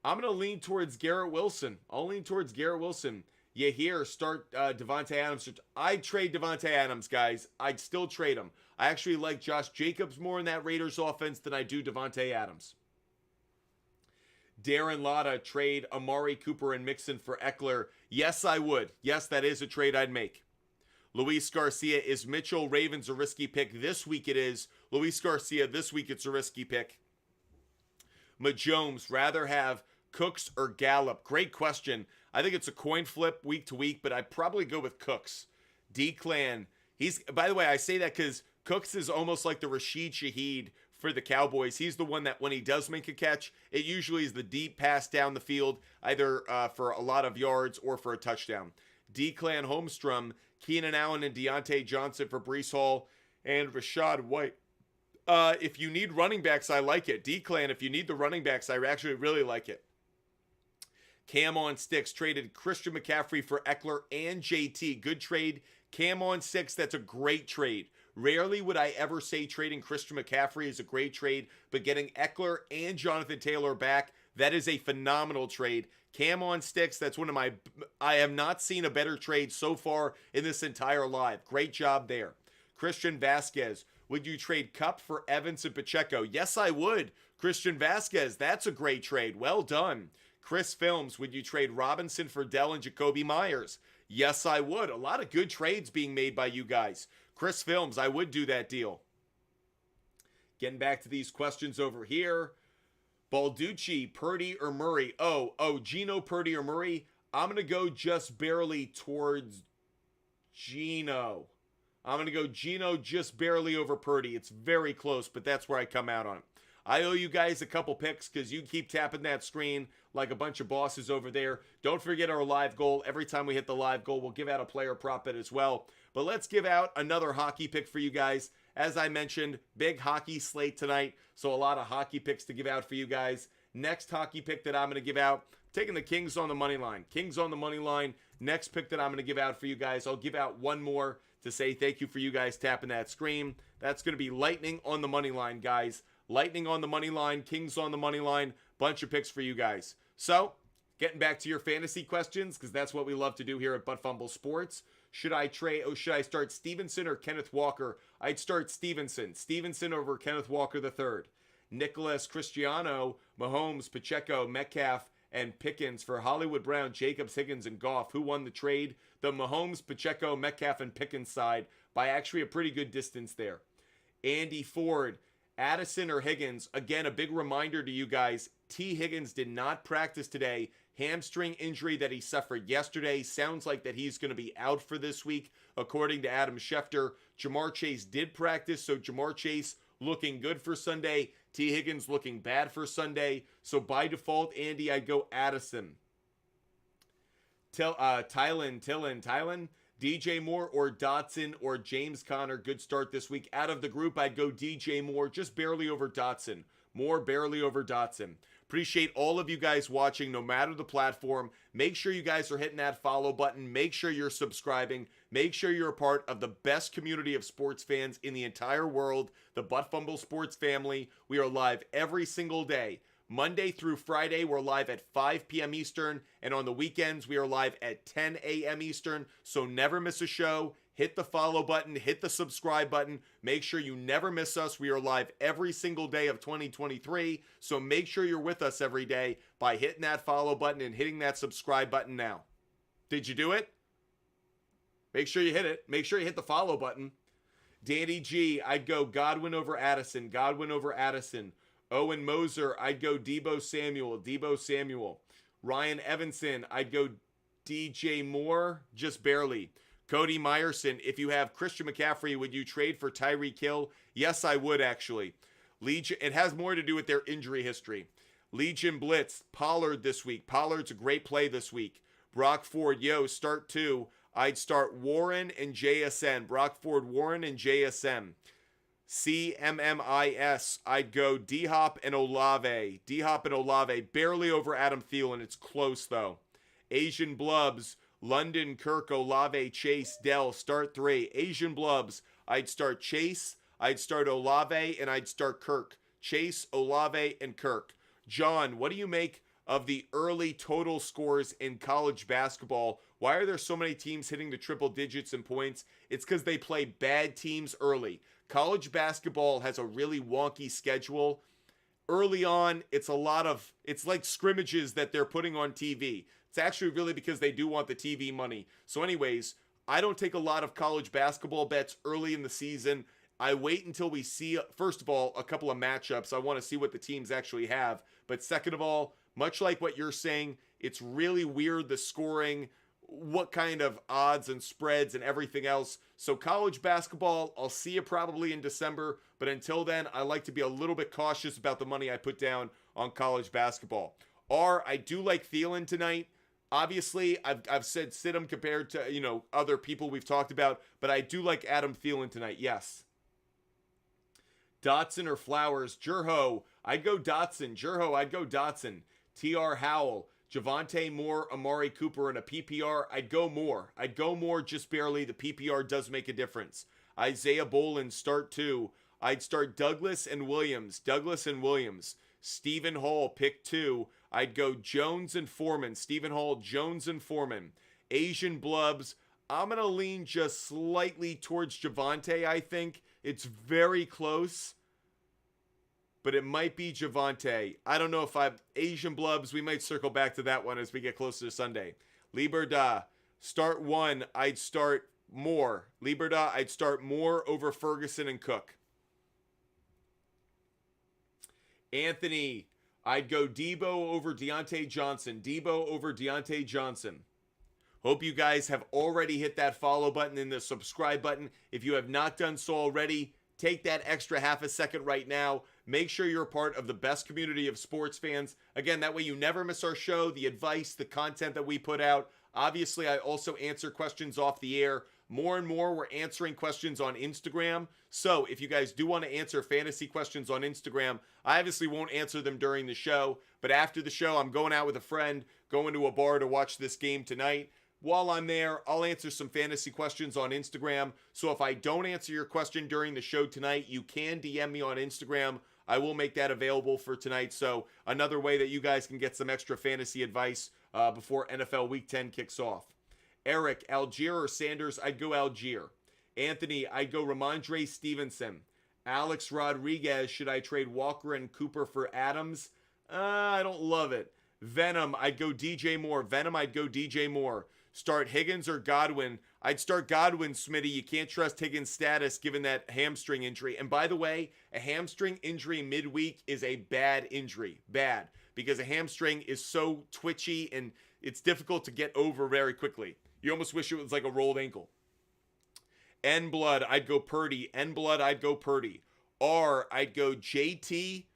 I'm going to lean towards Garrett Wilson. I'll lean towards Garrett Wilson. You hear, start Devontae Adams. I'd trade Devontae Adams, guys. I'd still trade him. I actually like Josh Jacobs more in that Raiders offense than I do Devontae Adams. Darren Lotta, trade Amari Cooper and Mixon for Eckler. Yes, I would. Yes, that is a trade I'd make. Luis Garcia, is Mitchell Ravens a risky pick? This week it is. Luis Garcia, this week it's a risky pick. Majomes, rather have Cooks or Gallup? Great question. I think it's a coin flip week to week, but I'd probably go with Cooks. D-Clan, by the way, I say that because Cooks is almost like the Rashid Shaheed for the Cowboys. He's the one that when he does make a catch, it usually is the deep pass down the field, either for a lot of yards or for a touchdown. D-Clan Holmstrom, Keenan Allen and Deontay Johnson for Breece Hall and Rashad White. If you need running backs, I like it. D-Clan, if you need the running backs, I actually really like it. Cam on Sticks traded Christian McCaffrey for Eckler and JT. Good trade. Cam on Sticks, that's a great trade. Rarely would I ever say trading Christian McCaffrey is a great trade, but getting Eckler and Jonathan Taylor back, that is a phenomenal trade. Cam on Sticks, that's one of my... I have not seen a better trade so far in this entire live. Great job there. Christian Vasquez, would you trade Kupp for Evans and Pacheco? Yes, I would. Christian Vasquez, that's a great trade. Well done. Chris Films, would you trade Robinson for Dell and Jacoby Myers? Yes, I would. A lot of good trades being made by you guys. Chris Films, I would do that deal. Getting back to these questions over here. Balducci, Purdy or Murray? Geno, Purdy or Murray? I'm going to go just barely towards Geno. I'm going to go Geno just barely over Purdy. It's very close, but that's where I come out on it. I owe you guys a couple picks because you keep tapping that screen like a bunch of bosses over there. Don't forget our live goal. Every time we hit the live goal, we'll give out a player prop bet as well. But let's give out another hockey pick for you guys. As I mentioned, big hockey slate tonight, so a lot of hockey picks to give out for you guys. Next hockey pick that I'm going to give out, taking the Kings on the money line. Kings on the money line. Next pick that I'm going to give out for you guys, I'll give out one more to say thank you for you guys tapping that screen. That's going to be Lightning on the money line, guys. Lightning on the money line, Kings on the money line, bunch of picks for you guys. So, getting back to your fantasy questions, because that's what we love to do here at Butt Fumble Sports. Should I start Stevenson or Kenneth Walker? I'd start Stevenson. Stevenson over Kenneth Walker III. Nicholas Cristiano, Mahomes, Pacheco, Metcalf, and Pickens for Hollywood Brown, Jacobs, Higgins, and Goff. Who won the trade? The Mahomes, Pacheco, Metcalf, and Pickens side by actually a pretty good distance there. Andy Ford, Addison or Higgins? Again, a big reminder to you guys, T. Higgins did not practice today. Hamstring injury that he suffered yesterday. Sounds like that he's going to be out for this week, according to Adam Schefter. Jamar Chase did practice, so Jamar Chase looking good for Sunday. T. Higgins looking bad for Sunday. So by default, Andy, I'd go Addison. Tylen. DJ Moore or Dotson or James Conner. Good start this week. Out of the group, I'd go DJ Moore, just barely over Dotson. Moore barely over Dotson. Appreciate all of you guys watching, no matter the platform. Make sure you guys are hitting that follow button. Make sure you're subscribing. Make sure you're a part of the best community of sports fans in the entire world, the Butt Fumble Sports family. We are live every single day. Monday through Friday, we're live at 5 p.m. Eastern, and on the weekends, we are live at 10 a.m. Eastern, so never miss a show. Hit the follow button, hit the subscribe button. Make sure you never miss us. We are live every single day of 2023, so make sure you're with us every day by hitting that follow button and hitting that subscribe button now. Did you do it? Make sure you hit it. Make sure you hit the follow button. Danny G, I'd go Godwin over Addison. Godwin over Addison. Owen Moser, I'd go Debo Samuel. Debo Samuel. Ryan Evanson, I'd go DJ Moore, just barely. Cody Meyerson, if you have Christian McCaffrey, would you trade for Tyreek Hill? Yes, I would actually. Legion, it has more to do with their injury history. Legion Blitz, Pollard this week. Pollard's a great play this week. Brock Ford, start 2. I'd start Warren and JSN. Brock Ford, Warren, and JSN. CMMIS, I'd go D-Hop and Olave. D-Hop and Olave, barely over Adam Thielen. It's close, though. Asian Blubs, London, Kirk, Olave, Chase, Dell. Start 3. Asian Blubs, I'd start Chase, I'd start Olave, and I'd start Kirk. Chase, Olave, and Kirk. John, what do you make of the early total scores in college basketball? Why are there so many teams hitting the triple digits in points? It's because they play bad teams early. College basketball has a really wonky schedule. Early on, it's like scrimmages that they're putting on TV. It's actually really because they do want the TV money. So anyways, I don't take a lot of college basketball bets early in the season. I wait until we see, first of all, a couple of matchups. I want to see what the teams actually have. But second of all, much like what you're saying, it's really weird, the scoring, what kind of odds and spreads and everything else. So college basketball, I'll see you probably in December. But until then, I like to be a little bit cautious about the money I put down on college basketball. I do like Thielen tonight. Obviously, I've said sit him compared to, other people we've talked about. But I do like Adam Thielen tonight, yes. Dotson or Flowers? Jurho, I'd go Dotson. Jurho, I'd go Dotson. TR Howell, Javonte Moore, Amari Cooper in a PPR. I'd go Moore. I'd go Moore just barely. The PPR does make a difference. Isaiah Bolin, start 2. I'd start Douglas and Williams. Douglas and Williams. Stephen Hall, pick 2. I'd go Jones and Foreman. Stephen Hall, Jones and Foreman. Asian Blubs, I'm going to lean just slightly towards Javonte, I think. It's very close, but it might be Javonte. I don't know if Asian Blubs, we might circle back to that one as we get closer to Sunday. Liberda, start 1, I'd start Moore. Liberda, I'd start Moore over Ferguson and Cook. Anthony, I'd go Debo over Deontay Johnson. Debo over Deontay Johnson. Hope you guys have already hit that follow button and the subscribe button. If you have not done so already, take that extra half a second right now. Make sure you're a part of the best community of sports fans. Again, that way you never miss our show, the advice, the content that we put out. Obviously, I also answer questions off the air. More and more, we're answering questions on Instagram. So if you guys do want to answer fantasy questions on Instagram, I obviously won't answer them during the show. But after the show, I'm going out with a friend, going to a bar to watch this game tonight. While I'm there, I'll answer some fantasy questions on Instagram. So if I don't answer your question during the show tonight, you can DM me on Instagram. I will make that available for tonight. So another way that you guys can get some extra fantasy advice before NFL Week 10 kicks off. Eric, Algier or Sanders? I'd go Algier. Anthony, I'd go Ramondre Stevenson. Alex Rodriguez, should I trade Walker and Cooper for Adams? I don't love it. Venom, I'd go DJ Moore. Venom, I'd go DJ Moore. Start Higgins or Godwin? I'd start Godwin, Smitty. You can't trust Higgins' status given that hamstring injury. And by the way, a hamstring injury midweek is a bad injury. Bad. Because a hamstring is so twitchy and it's difficult to get over very quickly. You almost wish it was like a rolled ankle. N Blood, I'd go Purdy. N Blood, I'd go Purdy. R, I'd go JT.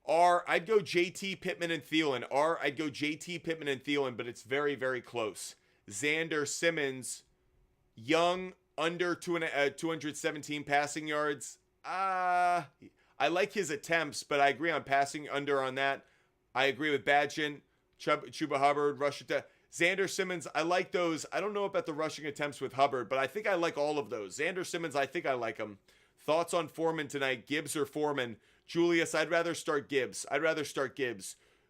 R, I'd go JT, Pittman, and Thielen. R, I'd go JT, Pittman, and Thielen, but it's very, very close. Xander Simmons, Young, under 217 passing yards. I like his attempts, but I agree on passing under on that. I agree with Badgett, Chuba Hubbard, Xander Simmons, I like those. I don't know about the rushing attempts with Hubbard, but I think I like all of those. Xander Simmons, I think I like him. Thoughts on Foreman tonight, Gibbs or Foreman? Julius, I'd rather start Gibbs.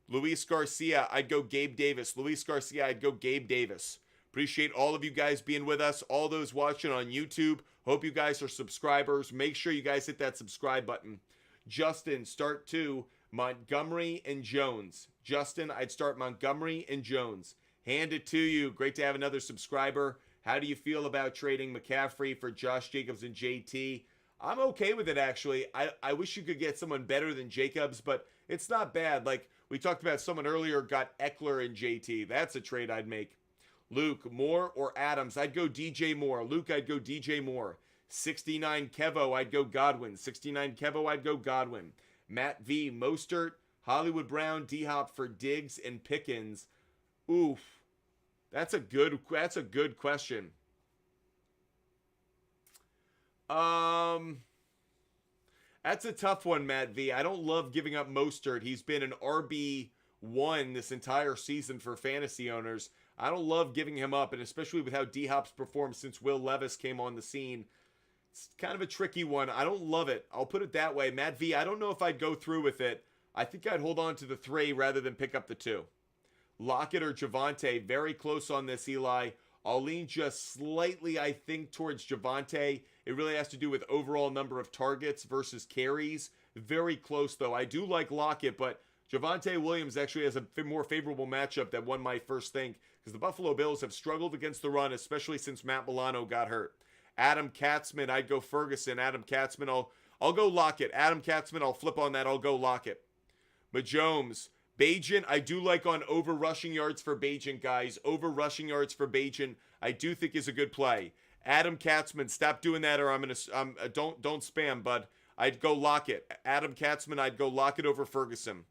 Luis Garcia, I'd go Gabe Davis. Luis Garcia, I'd go Gabe Davis. Appreciate all of you guys being with us. All those watching on YouTube. Hope you guys are subscribers. Make sure you guys hit that subscribe button. Justin, start 2. Montgomery and Jones. Justin, I'd start Montgomery and Jones. Hand it to you. Great to have another subscriber. How do you feel about trading McCaffrey for Josh Jacobs and JT? I'm okay with it, actually. I wish you could get someone better than Jacobs, but it's not bad. Like, we talked about someone earlier got Eckler and JT. That's a trade I'd make. Luke, Moore or Adams? I'd go DJ Moore. Luke, I'd go DJ Moore. 69 Kevo, I'd go Godwin. 69 Kevo, I'd go Godwin. Matt V, Mostert, Hollywood Brown, D-Hop for Diggs and Pickens. Oof. That's a good question. That's a tough one, Matt V. I don't love giving up Mostert. He's been an RB1 this entire season for fantasy owners. I don't love giving him up, and especially with how D-Hop's performed since Will Levis came on the scene. It's kind of a tricky one. I don't love it. I'll put it that way. Matt V, I don't know if I'd go through with it. I think I'd hold on to the 3 rather than pick up the 2. Lockett or Javonte, very close on this, Eli. I'll lean just slightly, I think, towards Javonte. It really has to do with overall number of targets versus carries. Very close, though. I do like Lockett, but Javonte Williams actually has a more favorable matchup than one might first think, because the Buffalo Bills have struggled against the run, especially since Matt Milano got hurt. Adam Katzman, I'd go Ferguson. Adam Katzman, I'll go Lockett. Adam Katzman, I'll flip on that. I'll go Lockett. Majomes, Bajan, I do like on over rushing yards for Bajan, guys. Over rushing yards for Bajan, I do think is a good play. Adam Katzman, stop doing that, or I'm gonna don't spam, bud. I'd go Lockett. Adam Katzman, I'd go Lockett over Ferguson.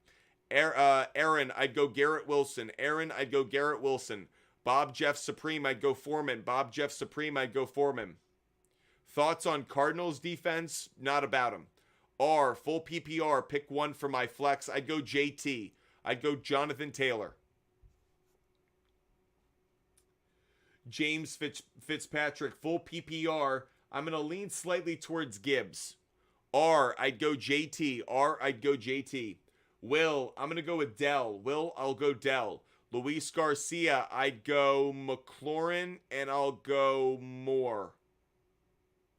Aaron, I'd go Garrett Wilson. Aaron, I'd go Garrett Wilson. Bob Jeff Supreme, I'd go Foreman. Bob Jeff Supreme, I'd go Foreman. Thoughts on Cardinals defense? Not about them. R, full PPR, pick one for my flex. I'd go JT. I'd go Jonathan Taylor. James Fitzpatrick, full PPR. I'm going to lean slightly towards Gibbs. R, I'd go JT. R, I'd go JT. Will, I'm going to go with Dell. Will, I'll go Dell. Luis Garcia, I'd go McLaurin, and I'll go Moore.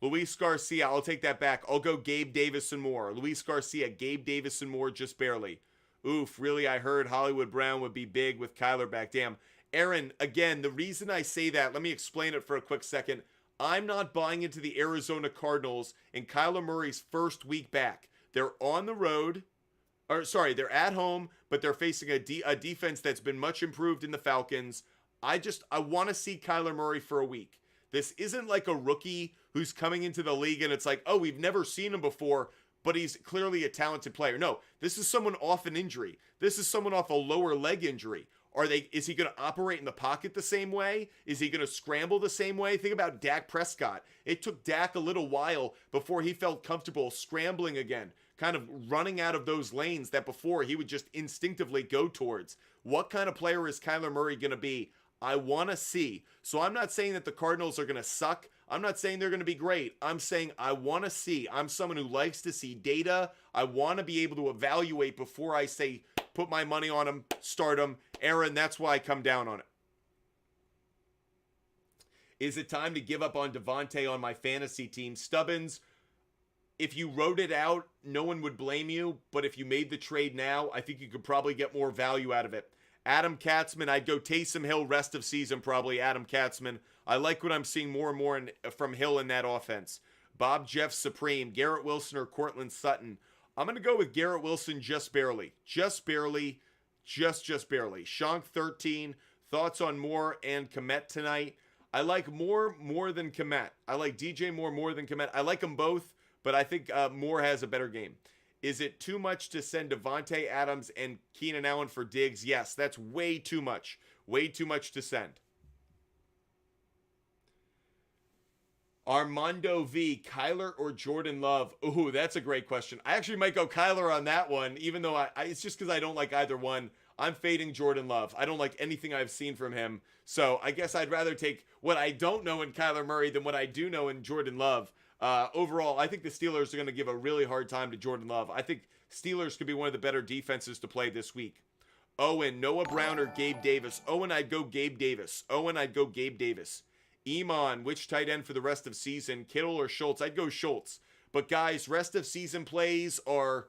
Luis Garcia, I'll take that back. I'll go Gabe Davis and Moore. Luis Garcia, Gabe Davis and Moore, just barely. Oof, really, I heard Hollywood Brown would be big with Kyler back. Damn. Aaron, again, the reason I say that, let me explain it for a quick second. I'm not buying into the Arizona Cardinals in Kyler Murray's first week back. They're on the road. They're at home, but they're facing a defense that's been much improved in the Falcons. I want to see Kyler Murray for a week. This isn't like a rookie who's coming into the league and it's like, oh, we've never seen him before, but he's clearly a talented player. No, this is someone off an injury. This is someone off a lower leg injury. Is he going to operate in the pocket the same way? Is he going to scramble the same way? Think about Dak Prescott. It took Dak a little while before he felt comfortable scrambling again, kind of running out of those lanes that before he would just instinctively go towards. What kind of player is Kyler Murray going to be? I want to see. So I'm not saying that the Cardinals are going to suck. I'm not saying they're going to be great. I'm saying I want to see. I'm someone who likes to see data. I want to be able to evaluate before I say put my money on him, start him. Aaron, that's why I come down on it. Is it time to give up on Devontae on my fantasy team? Stubbins, if you wrote it out, no one would blame you. But if you made the trade now, I think you could probably get more value out of it. Adam Katzman, I'd go Taysom Hill rest of season, probably Adam Katzman. I like what I'm seeing more and more from Hill in that offense. Bob Jeff Supreme, Garrett Wilson or Cortland Sutton. I'm going to go with Garrett Wilson just barely. Just barely. Just barely. Shank 13. Thoughts on Moore and Kmet tonight? I like Moore more than Kmet. I like DJ Moore more than Kmet. I like them both, but I think Moore has a better game. Is it too much to send Devontae Adams and Keenan Allen for Diggs? Yes, that's way too much. Way too much to send. Armando V, Kyler or Jordan Love? Ooh, that's a great question. I actually might go Kyler on that one, even though it's just because I don't like either one. I'm fading Jordan Love. I don't like anything I've seen from him. So I guess I'd rather take what I don't know in Kyler Murray than what I do know in Jordan Love. Overall, I think the Steelers are going to give a really hard time to Jordan Love. I think Steelers could be one of the better defenses to play this week. Owen, Noah Brown or Gabe Davis? Owen, I'd go Gabe Davis. Iman, which tight end for the rest of season? Kittle or Schultz? I'd go Schultz. But guys, rest of season plays are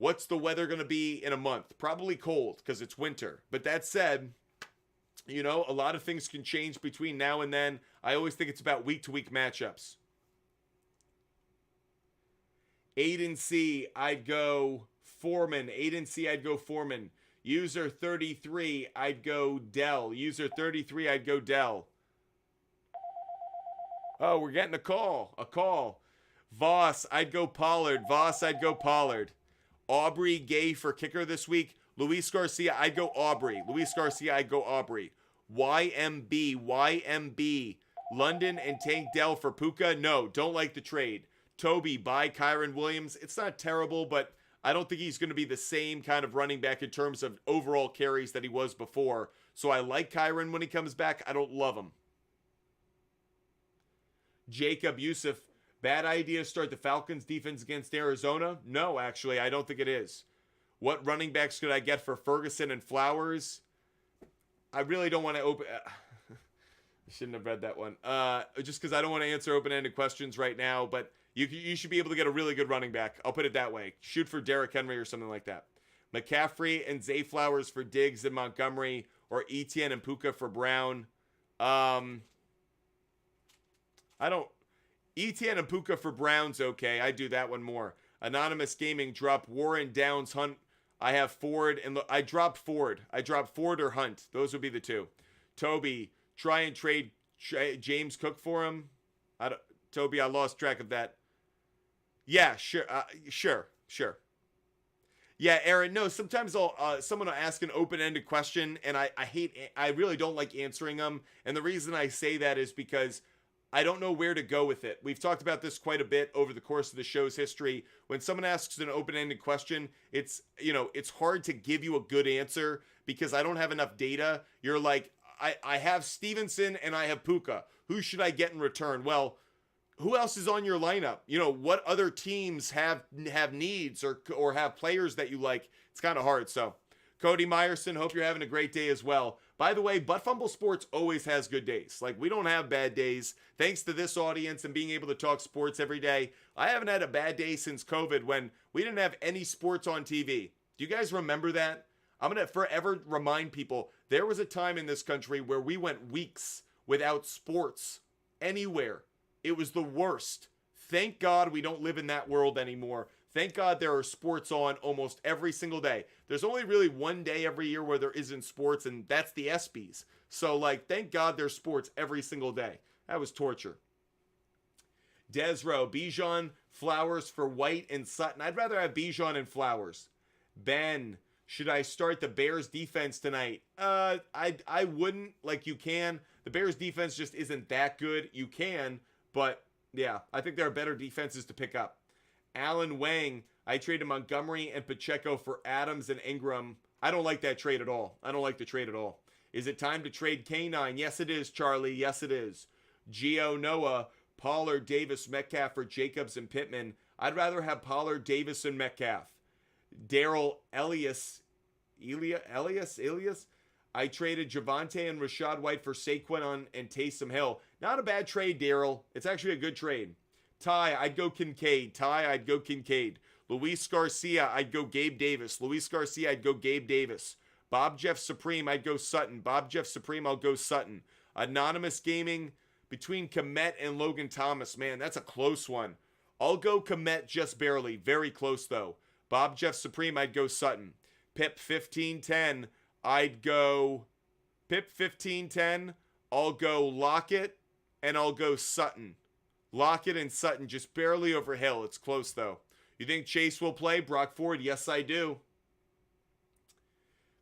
What's the weather going to be in a month? Probably cold because it's winter. But that said, you know, a lot of things can change between now and then. I always think it's about week-to-week matchups. Aiden C, I'd go Foreman. Aiden C, I'd go Foreman. User 33, I'd go Dell. User 33, I'd go Dell. Oh, we're getting a call. A call. Voss, I'd go Pollard. Voss, I'd go Pollard. Aubrey Gay for kicker this week. Luis Garcia, I'd go Aubrey. Luis Garcia, I'd go Aubrey. YMB. London and Tank Dell for Puka. No, don't like the trade. Toby, buy Kyron Williams. It's not terrible, but I don't think he's going to be the same kind of running back in terms of overall carries that he was before. So I like Kyron when he comes back. I don't love him. Jacob Yusuf, bad idea to start the Falcons defense against Arizona? No, actually, I don't think it is. What running backs could I get for Ferguson and Flowers? I really don't want to open... I shouldn't have read that one. Just because I don't want to answer open-ended questions right now, but you should be able to get a really good running back. I'll put it that way. Shoot for Derrick Henry or something like that. McCaffrey and Zay Flowers for Diggs and Montgomery, or Etienne and Puka for Brown. Etienne and Puka for Brown's okay. I do that one more. Anonymous Gaming, drop Warren, Downs, Hunt. I have Ford, and I dropped Ford. I dropped Ford or Hunt. Those would be the two. Toby, try and trade James Cook for him. Toby, I lost track of that. Yeah, sure. Sure. Yeah, Aaron, no, sometimes someone will ask an open-ended question, and I really don't like answering them. And the reason I say that is because I don't know where to go with it. We've talked about this quite a bit over the course of the show's history. When someone asks an open-ended question, it's hard to give you a good answer because I don't have enough data. You're like, I have Stevenson and I have Puka. Who should I get in return? Well, who else is on your lineup? What other teams have needs or have players that you like? It's kind of hard. So, Cody Meyerson, hope you're having a great day as well. By the way, Butt Fumble Sports always has good days. Like, we don't have bad days. Thanks to this audience and being able to talk sports every day. I haven't had a bad day since COVID when we didn't have any sports on TV. Do you guys remember that? I'm going to forever remind people, there was a time in this country where we went weeks without sports anywhere. It was the worst. Thank God we don't live in that world anymore. Thank God there are sports on almost every single day. There's only really one day every year where there isn't sports, and that's the ESPYs. So, thank God there's sports every single day. That was torture. Desro, Bijan, Flowers for White and Sutton. I'd rather have Bijan and Flowers. Ben, should I start the Bears defense tonight? I wouldn't. You can. The Bears defense just isn't that good. You can, but yeah, I think there are better defenses to pick up. Alan Wang, I traded Montgomery and Pacheco for Adams and Ingram. I don't like that trade at all. I don't like the trade at all. Is it time to trade K9? Yes, it is, Charlie. Yes, it is. Gio Noah, Pollard, Davis, Metcalf for Jacobs and Pittman. I'd rather have Pollard, Davis, and Metcalf. Daryl Elias. I traded Javonte and Rashad White for Saquon and Taysom Hill. Not a bad trade, Daryl. It's actually a good trade. Ty, I'd go Kincaid. Luis Garcia, I'd go Gabe Davis. Bob Jeff Supreme, I'd go Sutton. I'll go Sutton. Anonymous Gaming, between Komet and Logan Thomas. Man, that's a close one. I'll go Komet just barely. Very close, though. Bob Jeff Supreme, I'd go Sutton. Pip 1510, I'd go Pip 1510. I'll go Lockett, and I'll go Sutton. Lockett and Sutton just barely over Hill. It's close, though. You think Chase will play? Brock Ford? Yes, I do.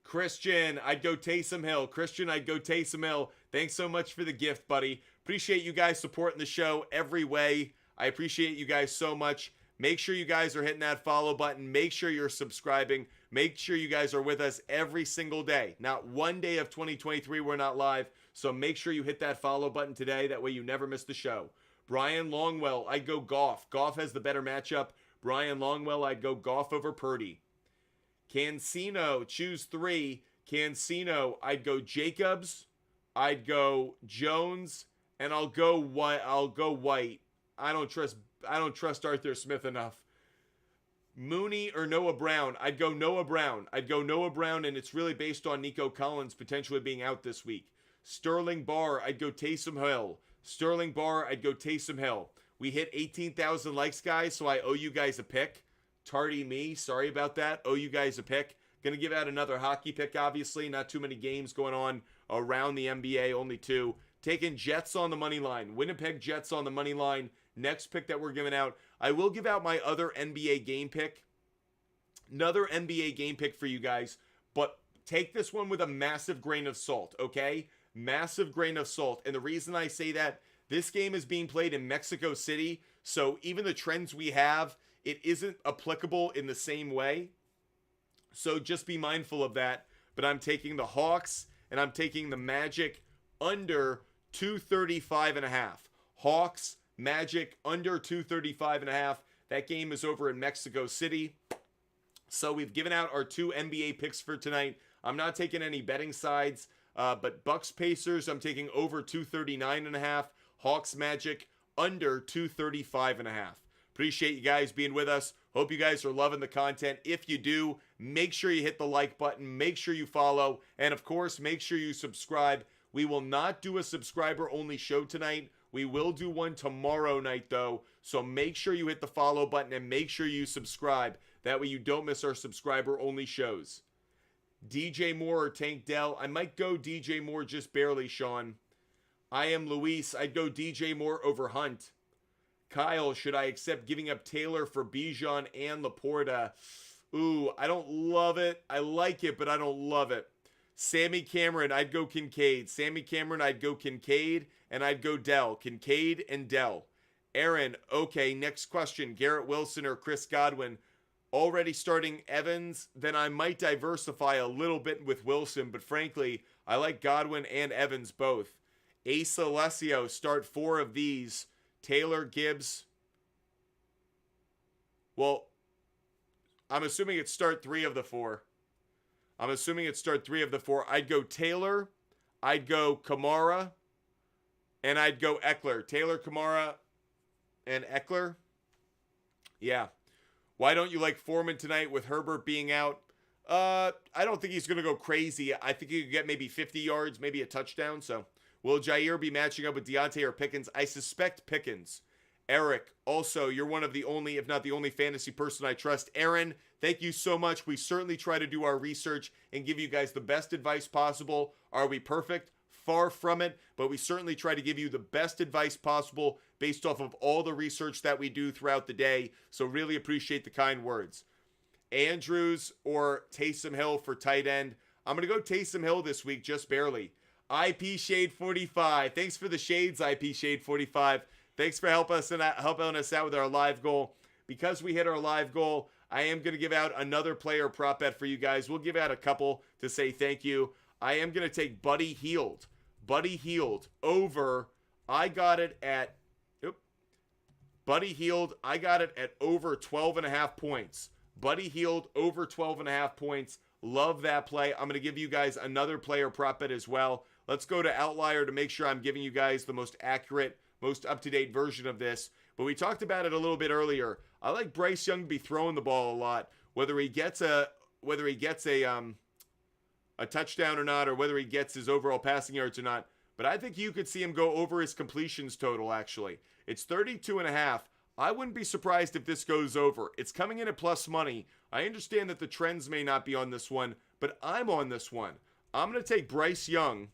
Christian, I'd go Taysom Hill. Thanks so much for the gift, buddy. Appreciate you guys supporting the show every way. I appreciate you guys so much. Make sure you guys are hitting that follow button. Make sure you're subscribing. Make sure you guys are with us every single day. Not one day of 2023 we're not live, so make sure you hit that follow button today. That way you never miss the show. Brian Longwell, I'd go Goff. Goff has the better matchup. Brian Longwell, I'd go Goff over Purdy. Cancino, choose 3. Cancino, I'd go Jacobs. I'd go Jones, and I'll go White. I don't trust Arthur Smith enough. Mooney or Noah Brown? I'd go Noah Brown. And it's really based on Nico Collins potentially being out this week. Sterling Barr, I'd go Taysom Hill. We hit 18,000 likes, guys, so I owe you guys a pick. Tardy me, sorry about that. Owe you guys a pick. Gonna give out another hockey pick, obviously. Not too many games going on around the NBA, only 2. Taking Jets on the money line. Winnipeg Jets on the money line. Next pick that we're giving out. I will give out my other NBA game pick. Another NBA game pick for you guys. But take this one with a massive grain of salt, okay? Massive grain of salt. And the reason I say that, this game is being played in Mexico City. So even the trends we have, it isn't applicable in the same way. So just be mindful of that. But I'm taking the Hawks and I'm taking the Magic under 235.5. Hawks, Magic under 235.5. That game is over in Mexico City. So we've given out our 2 NBA picks for tonight. I'm not taking any betting sides, but Bucks Pacers, I'm taking over 239.5. Hawks Magic under 235.5. Appreciate you guys being with us. Hope you guys are loving the content. If you do, make sure you hit the like button. Make sure you follow. And of course, make sure you subscribe. We will not do a subscriber-only show tonight. We will do one tomorrow night, though. So make sure you hit the follow button and make sure you subscribe. That way you don't miss our subscriber-only shows. DJ Moore or Tank Dell. I might go DJ Moore just barely, Sean. I am Luis. I'd go DJ Moore over Hunt. Kyle, should I accept giving up Taylor for Bijan and Laporta? Ooh, I don't love it. I like it, but I don't love it. Sammy Cameron, I'd go Kincaid. And I'd go Dell. Kincaid and Dell. Aaron, okay, next question. Garrett Wilson or Chris Godwin? Already starting Evans, then I might diversify a little bit with Wilson, but frankly, I like Godwin and Evans both. Asa Alessio, start 4 of these. Taylor, Gibbs. Well, I'm assuming it's start 3 of the 4. I'd go Taylor, I'd go Kamara, and I'd go Eckler. Taylor, Kamara, and Eckler. Yeah. Why don't you like Foreman tonight with Herbert being out? I don't think he's going to go crazy. I think he could get maybe 50 yards, maybe a touchdown. So, will Jair be matching up with Deontay or Pickens? I suspect Pickens. Eric, also, you're one of the only, if not the only fantasy person I trust. Aaron, thank you so much. We certainly try to do our research and give you guys the best advice possible. Are we perfect? Far from it, but we certainly try to give you the best advice possible based off of all the research that we do throughout the day. So really appreciate the kind words. Andrews or Taysom Hill for tight end? I'm going to go Taysom Hill this week, just barely. IP Shade 45. Thanks for the shades, IP Shade 45. Thanks for helping us out with our live goal. Because we hit our live goal, I am going to give out another player prop bet for you guys. We'll give out a couple to say thank you. I am going to take Buddy Hield over, I got it at over 12.5 points. Buddy Hield over 12.5 points. Love that play. I'm going to give you guys another player prop bet as well. Let's go to Outlier to make sure I'm giving you guys the most accurate, most up-to-date version of this. But we talked about it a little bit earlier. I like Bryce Young to be throwing the ball a lot. Whether he gets a touchdown or not, or whether he gets his overall passing yards or not. But I think you could see him go over his completions total, actually. It's 32.5. I wouldn't be surprised if this goes over. It's coming in at plus money. I understand that the trends may not be on this one, but I'm on this one. I'm going to take Bryce Young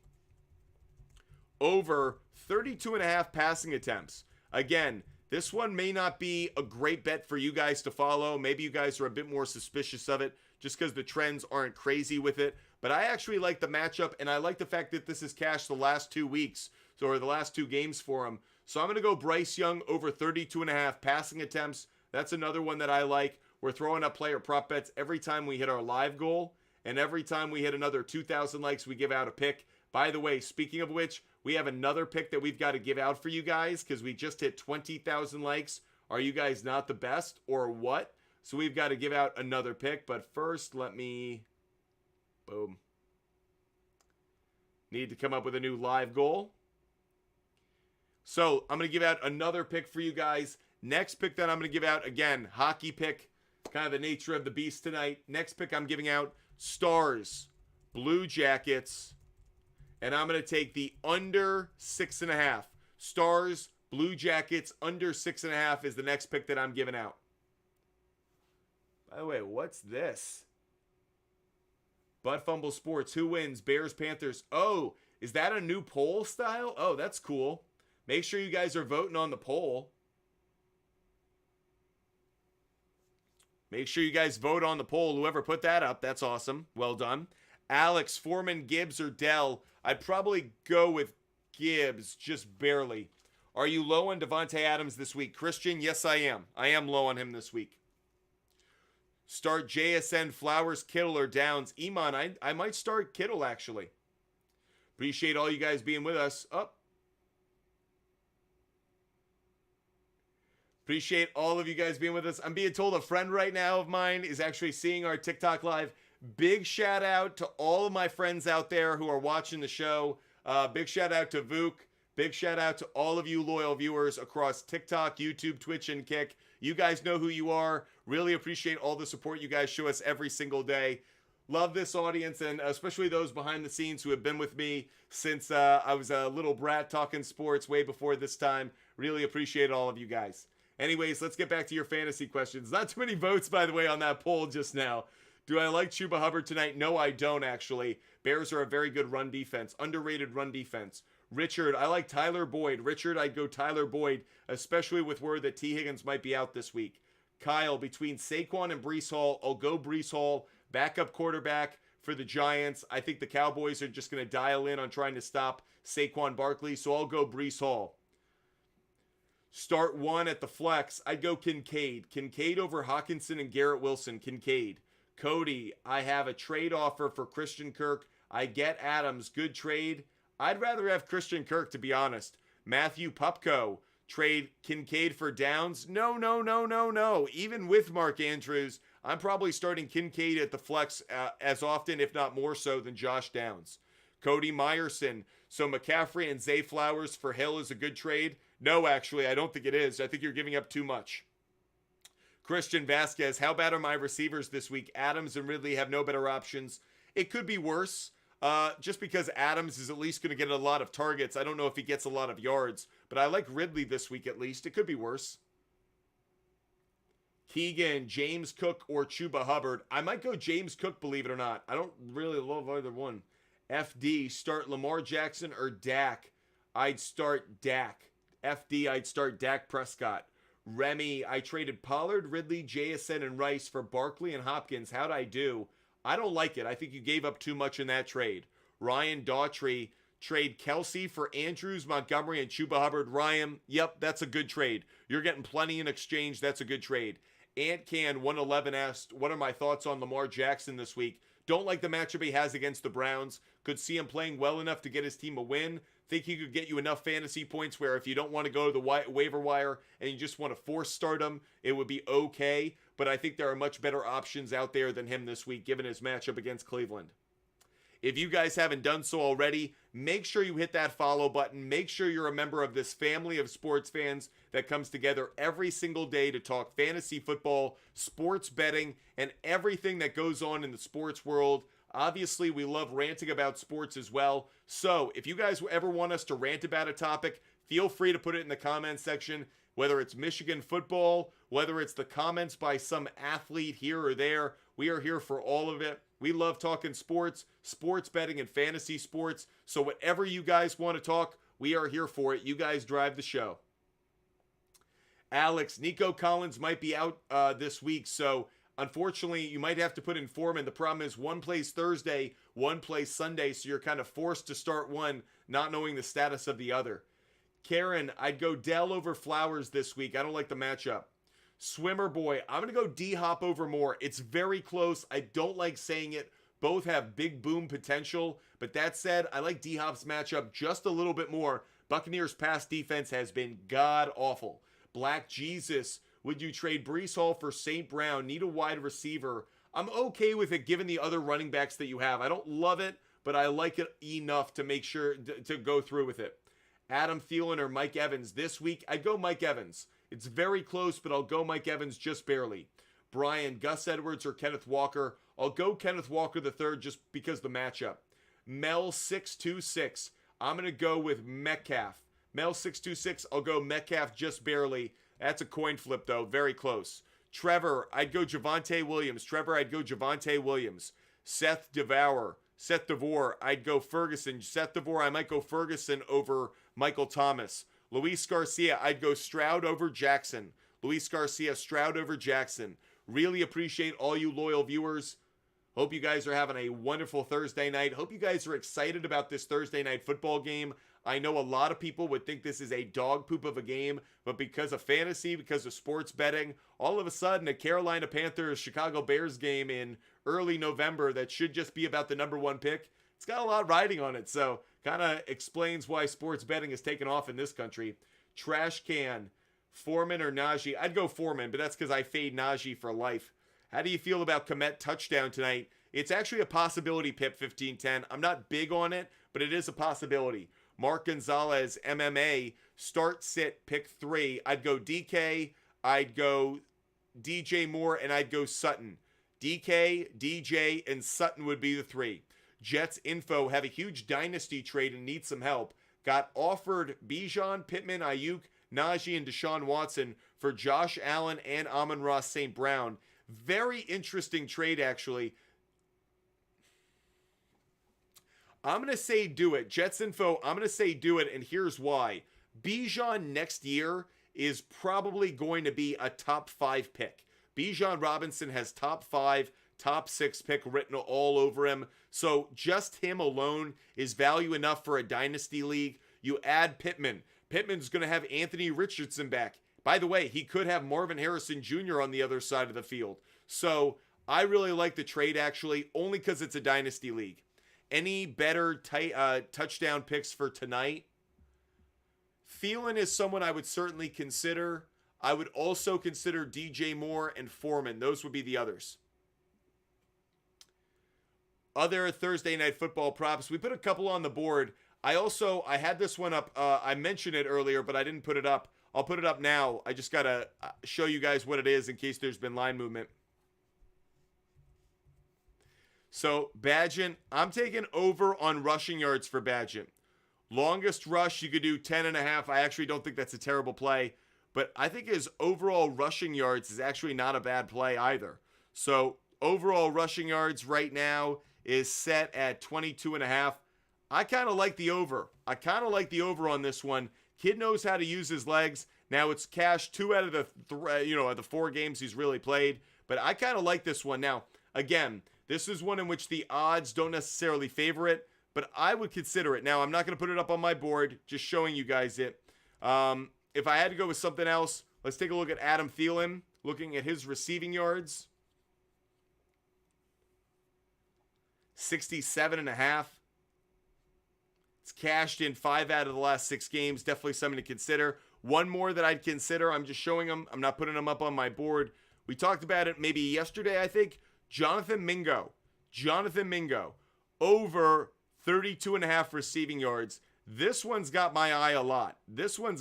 over 32.5 passing attempts. Again, this one may not be a great bet for you guys to follow. Maybe you guys are a bit more suspicious of it just because the trends aren't crazy with it. But I actually like the matchup, and I like the fact that this has cashed the last 2 weeks, or the last 2 games for him. So I'm going to go Bryce Young over 32.5 passing attempts. That's another one that I like. We're throwing up player prop bets every time we hit our live goal, and every time we hit another 2,000 likes, we give out a pick. By the way, speaking of which, we have another pick that we've got to give out for you guys because we just hit 20,000 likes. Are you guys not the best or what? So we've got to give out another pick, but first let me... Boom. Need to come up with a new live goal. So I'm going to give out another pick for you guys. Next pick that I'm going to give out, again, hockey pick. Kind of the nature of the beast tonight. Next pick I'm giving out, Stars, Blue Jackets, and I'm going to take the under 6.5. Stars, Blue Jackets, under 6.5 is the next pick that I'm giving out. By the way, what's this? Butt Fumble Sports. Who wins? Bears, Panthers. Oh, is that a new poll style? Oh, that's cool. Make sure you guys are voting on the poll. Make sure you guys vote on the poll. Whoever put that up, that's awesome. Well done. Alex, Foreman, Gibbs, or Dell? I'd probably go with Gibbs, just barely. Are you low on Devontae Adams this week? Christian, yes, I am. I am low on him this week. Start JSN, Flowers, Kittle, or Downs. Iman, I might start Kittle, actually. Appreciate all you guys being with us. Appreciate all of you guys being with us. I'm being told a friend right now of mine is actually seeing our TikTok live. Big shout out to all of my friends out there who are watching the show. Big shout out to Vuk. Big shout out to all of you loyal viewers across TikTok, YouTube, Twitch, and Kick. You guys know who you are. Really appreciate all the support you guys show us every single day. Love this audience, and especially those behind the scenes who have been with me since I was a little brat talking sports way before this time. Really appreciate all of you guys. Anyways, let's get back to your fantasy questions. Not too many votes, by the way, on that poll just now. Do I like Chuba Hubbard tonight? No, I don't, actually. Bears are a very good run defense. Underrated run defense. Richard, I like Tyler Boyd. Richard, I'd go Tyler Boyd, especially with word that T. Higgins might be out this week. Kyle, between Saquon and Breece Hall, I'll go Breece Hall, backup quarterback for the Giants. I think the Cowboys are just going to dial in on trying to stop Saquon Barkley, so I'll go Breece Hall. Start one at the flex. I'd go Kincaid. Kincaid over Hawkinson and Garrett Wilson. Kincaid. Cody, I have a trade offer for Christian Kirk. I get Adams. Good trade. I'd rather have Christian Kirk, to be honest. Matthew Pupko. Trade Kincaid for Downs. No. Even with Mark Andrews, I'm probably starting Kincaid at the flex as often, if not more so, than Josh Downs. Cody Meyerson. So McCaffrey and Zay Flowers for Hill is a good trade. No, actually, I don't think it is. I think you're giving up too much. Christian Vasquez, how bad are my receivers this week? Adams and Ridley have no better options. It could be worse, just because Adams is at least going to get a lot of targets. I don't know if he gets a lot of yards, but I like Ridley this week at least. It could be worse. Keegan, James Cook, or Chuba Hubbard. I might go James Cook, believe it or not. I don't really love either one. FD, start Lamar Jackson or Dak? I'd start Dak. FD, I'd start Dak Prescott. Remy, I traded Pollard, Ridley, JSN, and Rice for Barkley and Hopkins. How'd I do? I don't like it. I think you gave up too much in that trade. Ryan Daughtry, trade Kelsey for Andrews, Montgomery, and Chuba Hubbard. Ryan, yep, that's a good trade. You're getting plenty in exchange. That's a good trade. Ant Can 111 asked, what are my thoughts on Lamar Jackson this week? Don't like the matchup he has against the Browns. Could see him playing well enough to get his team a win. Think he could get you enough fantasy points where if you don't want to go to the waiver wire and you just want to force start him, it would be okay. But I think there are much better options out there than him this week, given his matchup against Cleveland. If you guys haven't done so already, make sure you hit that follow button. Make sure you're a member of this family of sports fans that comes together every single day to talk fantasy football, sports betting, and everything that goes on in the sports world. Obviously, we love ranting about sports as well. So if you guys ever want us to rant about a topic, feel free to put it in the comments section, whether it's Michigan football, whether it's the comments by some athlete here or there. We are here for all of it. We love talking sports, sports betting, and fantasy sports. So whatever you guys want to talk, we are here for it. You guys drive the show. Alex, Nico Collins might be out this week, so unfortunately, you might have to put in Foreman. The problem is one plays Thursday, one plays Sunday, so you're kind of forced to start one, not knowing the status of the other. Karen, I'd go Dell over Flowers this week. I don't like the matchup. Swimmer Boy, I'm going to go D-Hop over Moore. It's very close. I don't like saying it. Both have big boom potential, but that said, I like D-Hop's matchup just a little bit more. Buccaneers' pass defense has been god-awful. Black Jesus, would you trade Breece Hall for St. Brown? Need a wide receiver. I'm okay with it given the other running backs that you have. I don't love it, but I like it enough to make sure to go through with it. Adam Thielen or Mike Evans. This week, I'd go Mike Evans. It's very close, but I'll go Mike Evans just barely. Brian, Gus Edwards, or Kenneth Walker. I'll go Kenneth Walker the third just because the matchup. Mel 626. I'm going to go with Metcalf. Mel 626. I'll go Metcalf just barely. That's a coin flip, though. Very close. Trevor, I'd go Javonte Williams. Seth DeVore, I'd go Ferguson. Seth DeVore, I might go Ferguson over Michael Thomas. Luis Garcia, I'd go Stroud over Jackson. Really appreciate all you loyal viewers. Hope you guys are having a wonderful Thursday night. Hope you guys are excited about this Thursday night football game. I know a lot of people would think this is a dog poop of a game, but because of fantasy, because of sports betting, all of a sudden a Carolina Panthers Chicago Bears game in early November that should just be about the number one pick, it's got a lot riding on it. So kind of explains why sports betting has taken off in this country. Trash can, Foreman or Najee? I'd go Foreman, but that's because I fade Najee for life. How do you feel about Komet touchdown tonight? It's actually a possibility, Pip 1510. I'm not big on it, but it is a possibility. Mark Gonzalez, MMA, start, sit, pick 3. I'd go DK, I'd go DJ Moore, and I'd go Sutton. DK, DJ, and Sutton would be the 3. Jets info, have a huge dynasty trade and need some help. Got offered Bijan, Pittman, Ayuk, Najee, and Deshaun Watson for Josh Allen and Amon-Ra St. Brown. Very interesting trade, actually. I'm going to say do it. Jets info, I'm going to say do it, and here's why. Bijan next year is probably going to be a top 5 pick. Bijan Robinson has top 5, top 6 pick written all over him. So just him alone is value enough for a dynasty league. You add Pittman. Pittman's going to have Anthony Richardson back. By the way, he could have Marvin Harrison Jr. on the other side of the field. So I really like the trade, actually, only because it's a dynasty league. Any better touchdown picks for tonight? Thielen is someone I would certainly consider. I would also consider DJ Moore and Foreman. Those would be the others. Other Thursday night football props. We put a couple on the board. I had this one up. I mentioned it earlier, but I didn't put it up. I'll put it up now. I just got to show you guys what it is in case there's been line movement. So, Bagent, I'm taking over on rushing yards for Bagent. Longest rush, you could do 10.5. I actually don't think that's a terrible play. But I think his overall rushing yards is actually not a bad play either. So, overall rushing yards right now is set at 22.5. I kind of like the over. On this one. Kid knows how to use his legs. Now it's cashed 2 out of the 4 games he's really played. But I kind of like this one. Now, again, this is one in which the odds don't necessarily favor it, but I would consider it. Now, I'm not going to put it up on my board, just showing you guys it. If I had to go with something else, let's take a look at Adam Thielen, looking at his receiving yards. 67.5. It's cashed in 5 out of the last 6 games. Definitely something to consider. One more that I'd consider. I'm just showing them. I'm not putting them up on my board. We talked about it maybe yesterday, I think. Jonathan Mingo, over 32.5 receiving yards. This one's got my eye a lot. This one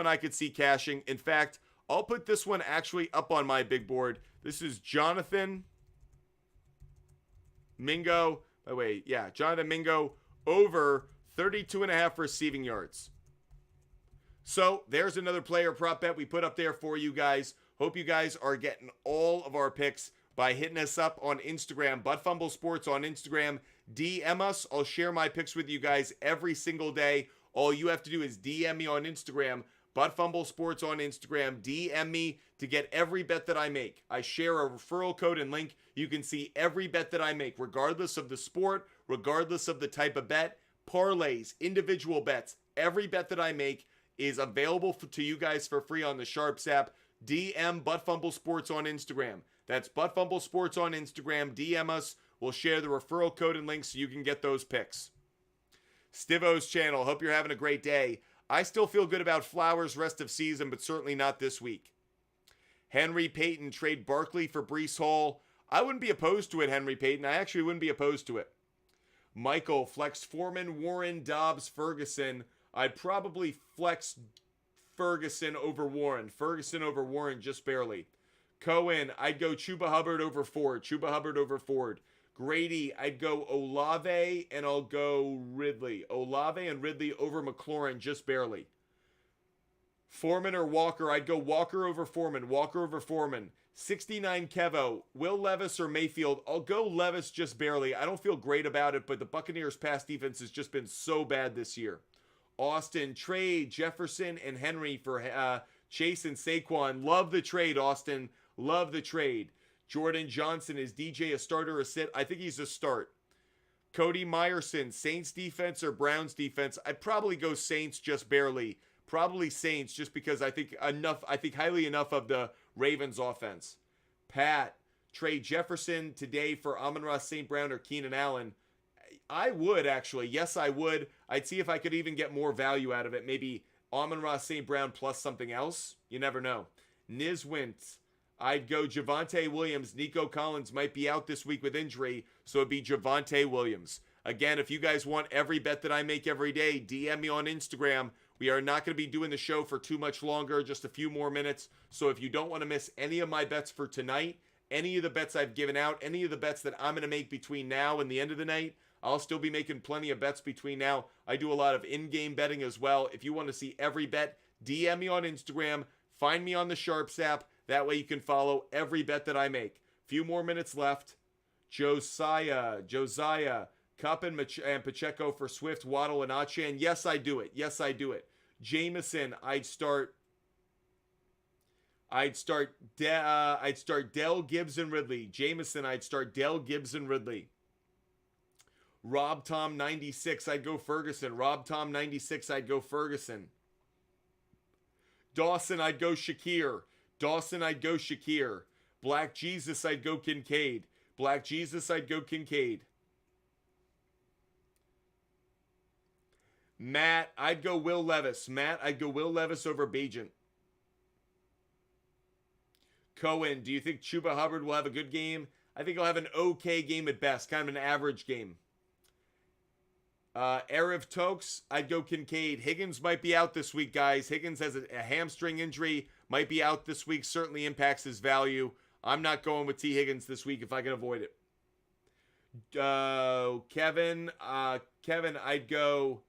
I could see cashing. In fact, I'll put this one actually up on my big board. This is Jonathan Mingo. By the way, yeah, Jonathan Mingo over 32.5 receiving yards. So there's another player prop bet we put up there for you guys. Hope you guys are getting all of our picks by hitting us up on Instagram, Buttfumble Sports on Instagram. DM us. I'll share my picks with you guys every single day. All you have to do is DM me on Instagram, Buttfumble Sports on Instagram. DM me to get every bet that I make. I share a referral code and link. You can see every bet that I make, regardless of the sport, regardless of the type of bet, parlays, individual bets. Every bet that I make is available to you guys for free on the SHARPZ app. DM Buttfumble Sports on Instagram. That's Buttfumble Sports on Instagram. DM us. We'll share the referral code and links so you can get those picks. Stivo's channel. Hope you're having a great day. I still feel good about Flowers rest of season, but certainly not this week. Henry Payton trade Barkley for Breece Hall. I wouldn't be opposed to it, Henry Payton. I actually wouldn't be opposed to it. Michael, flex Foreman, Warren, Dobbs, Ferguson. I'd probably flex Ferguson over Warren. Just barely. Cohen, I'd go Chuba Hubbard over Ford. Chuba Hubbard over Ford. Grady, I'd go Olave and I'll go Ridley. Olave and Ridley over McLaurin, just barely. Foreman or Walker, I'd go Walker over Foreman. Walker over Foreman. 69 Kevo, Will Levis or Mayfield? I'll go Levis just barely. I don't feel great about it, but the Buccaneers' pass defense has just been so bad this year. Austin, trade Jefferson and Henry for Chase and Saquon. Love the trade, Austin. Love the trade. Jordan Johnson, is DJ a starter or a sit? I think he's a start. Cody Meyerson, Saints defense or Browns defense? I'd probably go Saints just barely. Probably Saints just because I think highly enough of the Ravens offense. Pat, trade Jefferson today for Amon-Ra St. Brown or Keenan Allen. I would actually. Yes, I would. I'd see if I could even get more value out of it. Maybe Amon-Ra St. Brown plus something else. You never know. Nizwint, I'd go Javonte Williams. Nico Collins might be out this week with injury, so it'd be Javonte Williams. Again, if you guys want every bet that I make every day, DM me on Instagram. We are not going to be doing the show for too much longer, just a few more minutes. So if you don't want to miss any of my bets for tonight, any of the bets I've given out, any of the bets that I'm going to make between now and the end of the night, I'll still be making plenty of bets between now. I do a lot of in-game betting as well. If you want to see every bet, DM me on Instagram. Find me on the SHARPZ app. That way you can follow every bet that I make. Few more minutes left. Josiah, Cup and Pacheco for Swift, Waddle, and Achane. Yes, I do it. Yes, I do it. Jameson, I'd start Dell, Gibbs, and Ridley. Jameson, I'd start Dell, Gibbs, and Ridley. Rob Tom 96, I'd go Ferguson. Rob Tom 96, I'd go Ferguson. Dawson, I'd go Shakir. Dawson, I'd go Shakir. Black Jesus, I'd go Kincaid. Black Jesus, I'd go Kincaid. Matt, I'd go Will Levis. Matt, I'd go Will Levis over Bagent. Cohen, do you think Chuba Hubbard will have a good game? I think he'll have an okay game at best, kind of an average game. Erev Tokes, I'd go Kincaid. Higgins might be out this week, guys. Higgins has a hamstring injury, might be out this week, certainly impacts his value. I'm not going with T. Higgins this week if I can avoid it. Kevin, I'd go...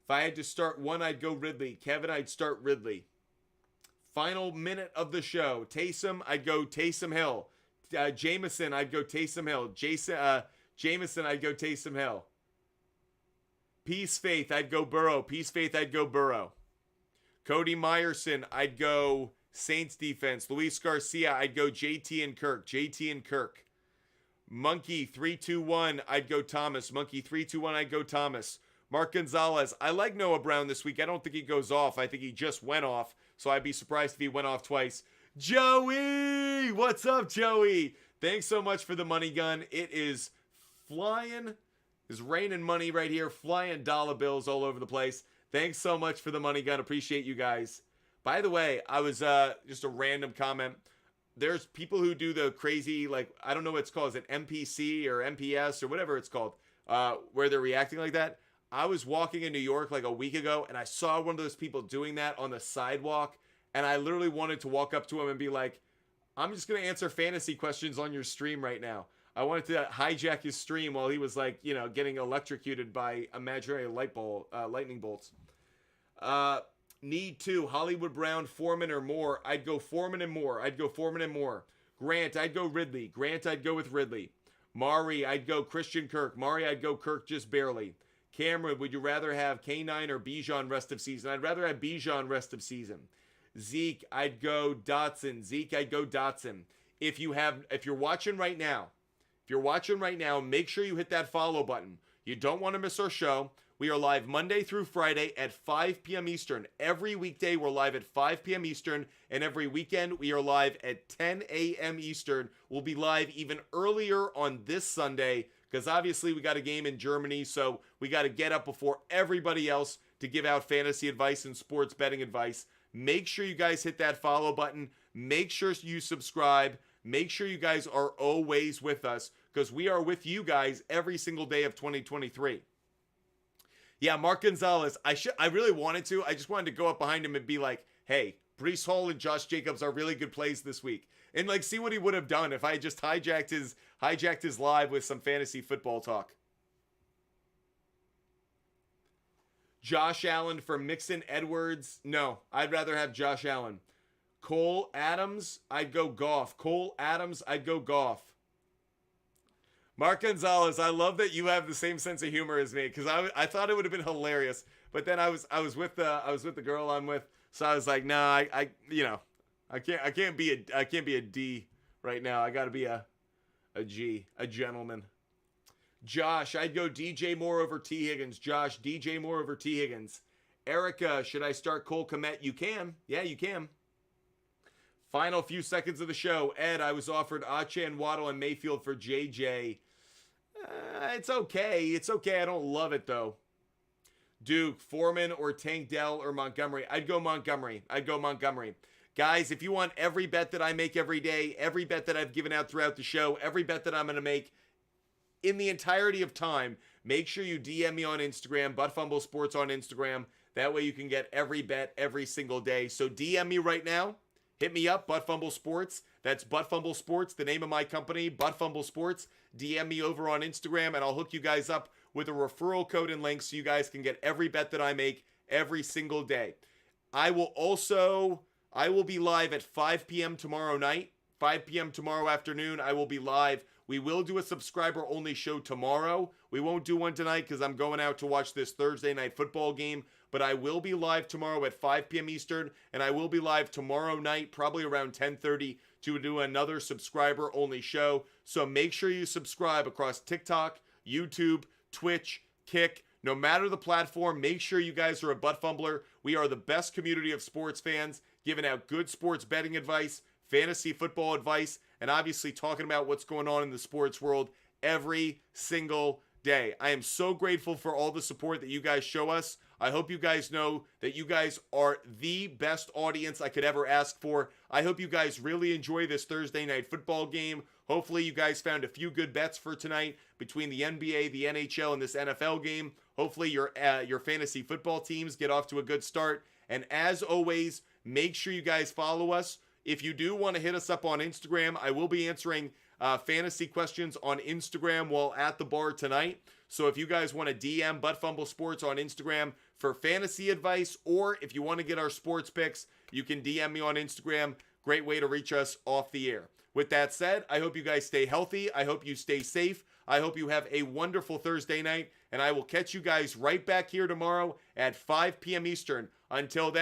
If I had to start one, I'd go Ridley. Kevin, I'd start Ridley. Final minute of the show. Taysom, I'd go Taysom Hill. Jameson, I'd go Taysom Hill. Jameson, I'd go Taysom Hill. Peace Faith, I'd go Burrow. Peace Faith, I'd go Burrow. Cody Meyerson, I'd go Saints defense. Luis Garcia, I'd go JT and Kirk. JT and Kirk. Monkey 321, I'd go Thomas. Monkey 321, I'd go Thomas. Mark Gonzalez, I like Noah Brown this week. I don't think he goes off. I think he just went off. So I'd be surprised if he went off twice. Joey! What's up, Joey? Thanks so much for the money gun. It is flying. It's raining money right here. Flying dollar bills all over the place. Thanks so much for the money gun. Appreciate you guys. By the way, I was just a random comment. There's people who do the crazy, like, I don't know what it's called. Is it MPC or MPS or whatever it's called, where they're reacting like that? I was walking in New York like a week ago, and I saw one of those people doing that on the sidewalk, and I literally wanted to walk up to him and be like, I'm just going to answer fantasy questions on your stream right now. I wanted to hijack his stream while he was, like, you know, getting electrocuted by imaginary lightning bolts. Need to, Hollywood Brown, Foreman or Moore. I'd go Foreman and Moore. I'd go Foreman and Moore. Grant, I'd go Ridley. Grant, I'd go with Ridley. Mari, I'd go Christian Kirk. Mari, I'd go Kirk just barely. Cameron, would you rather have K9 or Bijan rest of season? I'd rather have Bijan rest of season. Zeke, I'd go Dotson. Zeke, I'd go Dotson. If you're watching right now, make sure you hit that follow button. You don't want to miss our show. We are live Monday through Friday at 5 p.m. Eastern. Every weekday, we're live at 5 p.m. Eastern, and every weekend, we are live at 10 a.m. Eastern. We'll be live even earlier on this Sunday, because obviously we got a game in Germany, so we got to get up before everybody else to give out fantasy advice and sports betting advice. Make sure you guys hit that follow button. Make sure you subscribe. Make sure you guys are always with us, because we are with you guys every single day of 2023. Yeah, Mark Gonzalez, I really wanted to. I just wanted to go up behind him and be like, hey, Breece Hall and Josh Jacobs are really good plays this week. And like, see what he would have done if I just hijacked his live with some fantasy football talk. Josh Allen for Mixon Edwards. No, I'd rather have Josh Allen. Cole Adams, I'd go Goff. Cole Adams, I'd go Goff. Mark Gonzalez, I love that you have the same sense of humor as me, because I thought it would have been hilarious, but then I was with the girl I'm with, so I was like, nah, I can't be a D right now. I got to be a G, a gentleman. Josh, I'd go DJ Moore over T. Higgins. Josh, DJ Moore over T. Higgins. Erica, should I start Cole Kmet? You can. Yeah, you can. Final few seconds of the show. Ed, I was offered Achane, Waddle, and Mayfield for JJ. It's okay. It's okay. I don't love it, though. Duke, Foreman, or Tank Dell, or Montgomery. I'd go Montgomery. Guys, if you want every bet that I make every day, every bet that I've given out throughout the show, every bet that I'm going to make in the entirety of time, make sure you DM me on Instagram, ButtFumble Sports on Instagram. That way you can get every bet every single day. So DM me right now. Hit me up, ButtFumble Sports. That's ButtFumble Sports, the name of my company, ButtFumble Sports. DM me over on Instagram, and I'll hook you guys up with a referral code and link so you guys can get every bet that I make every single day. I will be live at 5 p.m. tomorrow night. 5 p.m. tomorrow afternoon, I will be live. We will do a subscriber-only show tomorrow. We won't do one tonight because I'm going out to watch this Thursday night football game. But I will be live tomorrow at 5 p.m. Eastern, and I will be live tomorrow night, probably around 10:30, to do another subscriber-only show. So make sure you subscribe across TikTok, YouTube, Twitch, Kick. No matter the platform, make sure you guys are a butt fumbler. We are the best community of sports fans, giving out good sports betting advice, fantasy football advice, and obviously talking about what's going on in the sports world every single day. I am so grateful for all the support that you guys show us. I hope you guys know that you guys are the best audience I could ever ask for. I hope you guys really enjoy this Thursday night football game. Hopefully you guys found a few good bets for tonight between the NBA, the NHL, and this NFL game. Hopefully your fantasy football teams get off to a good start. And as always, make sure you guys follow us. If you do want to hit us up on Instagram, I will be answering fantasy questions on Instagram while at the bar tonight. So if you guys want to DM ButtFumble Sports on Instagram for fantasy advice, or if you want to get our sports picks, you can DM me on Instagram. Great way to reach us off the air. With that said, I hope you guys stay healthy. I hope you stay safe. I hope you have a wonderful Thursday night, and I will catch you guys right back here tomorrow at 5 p.m. Eastern. Until then,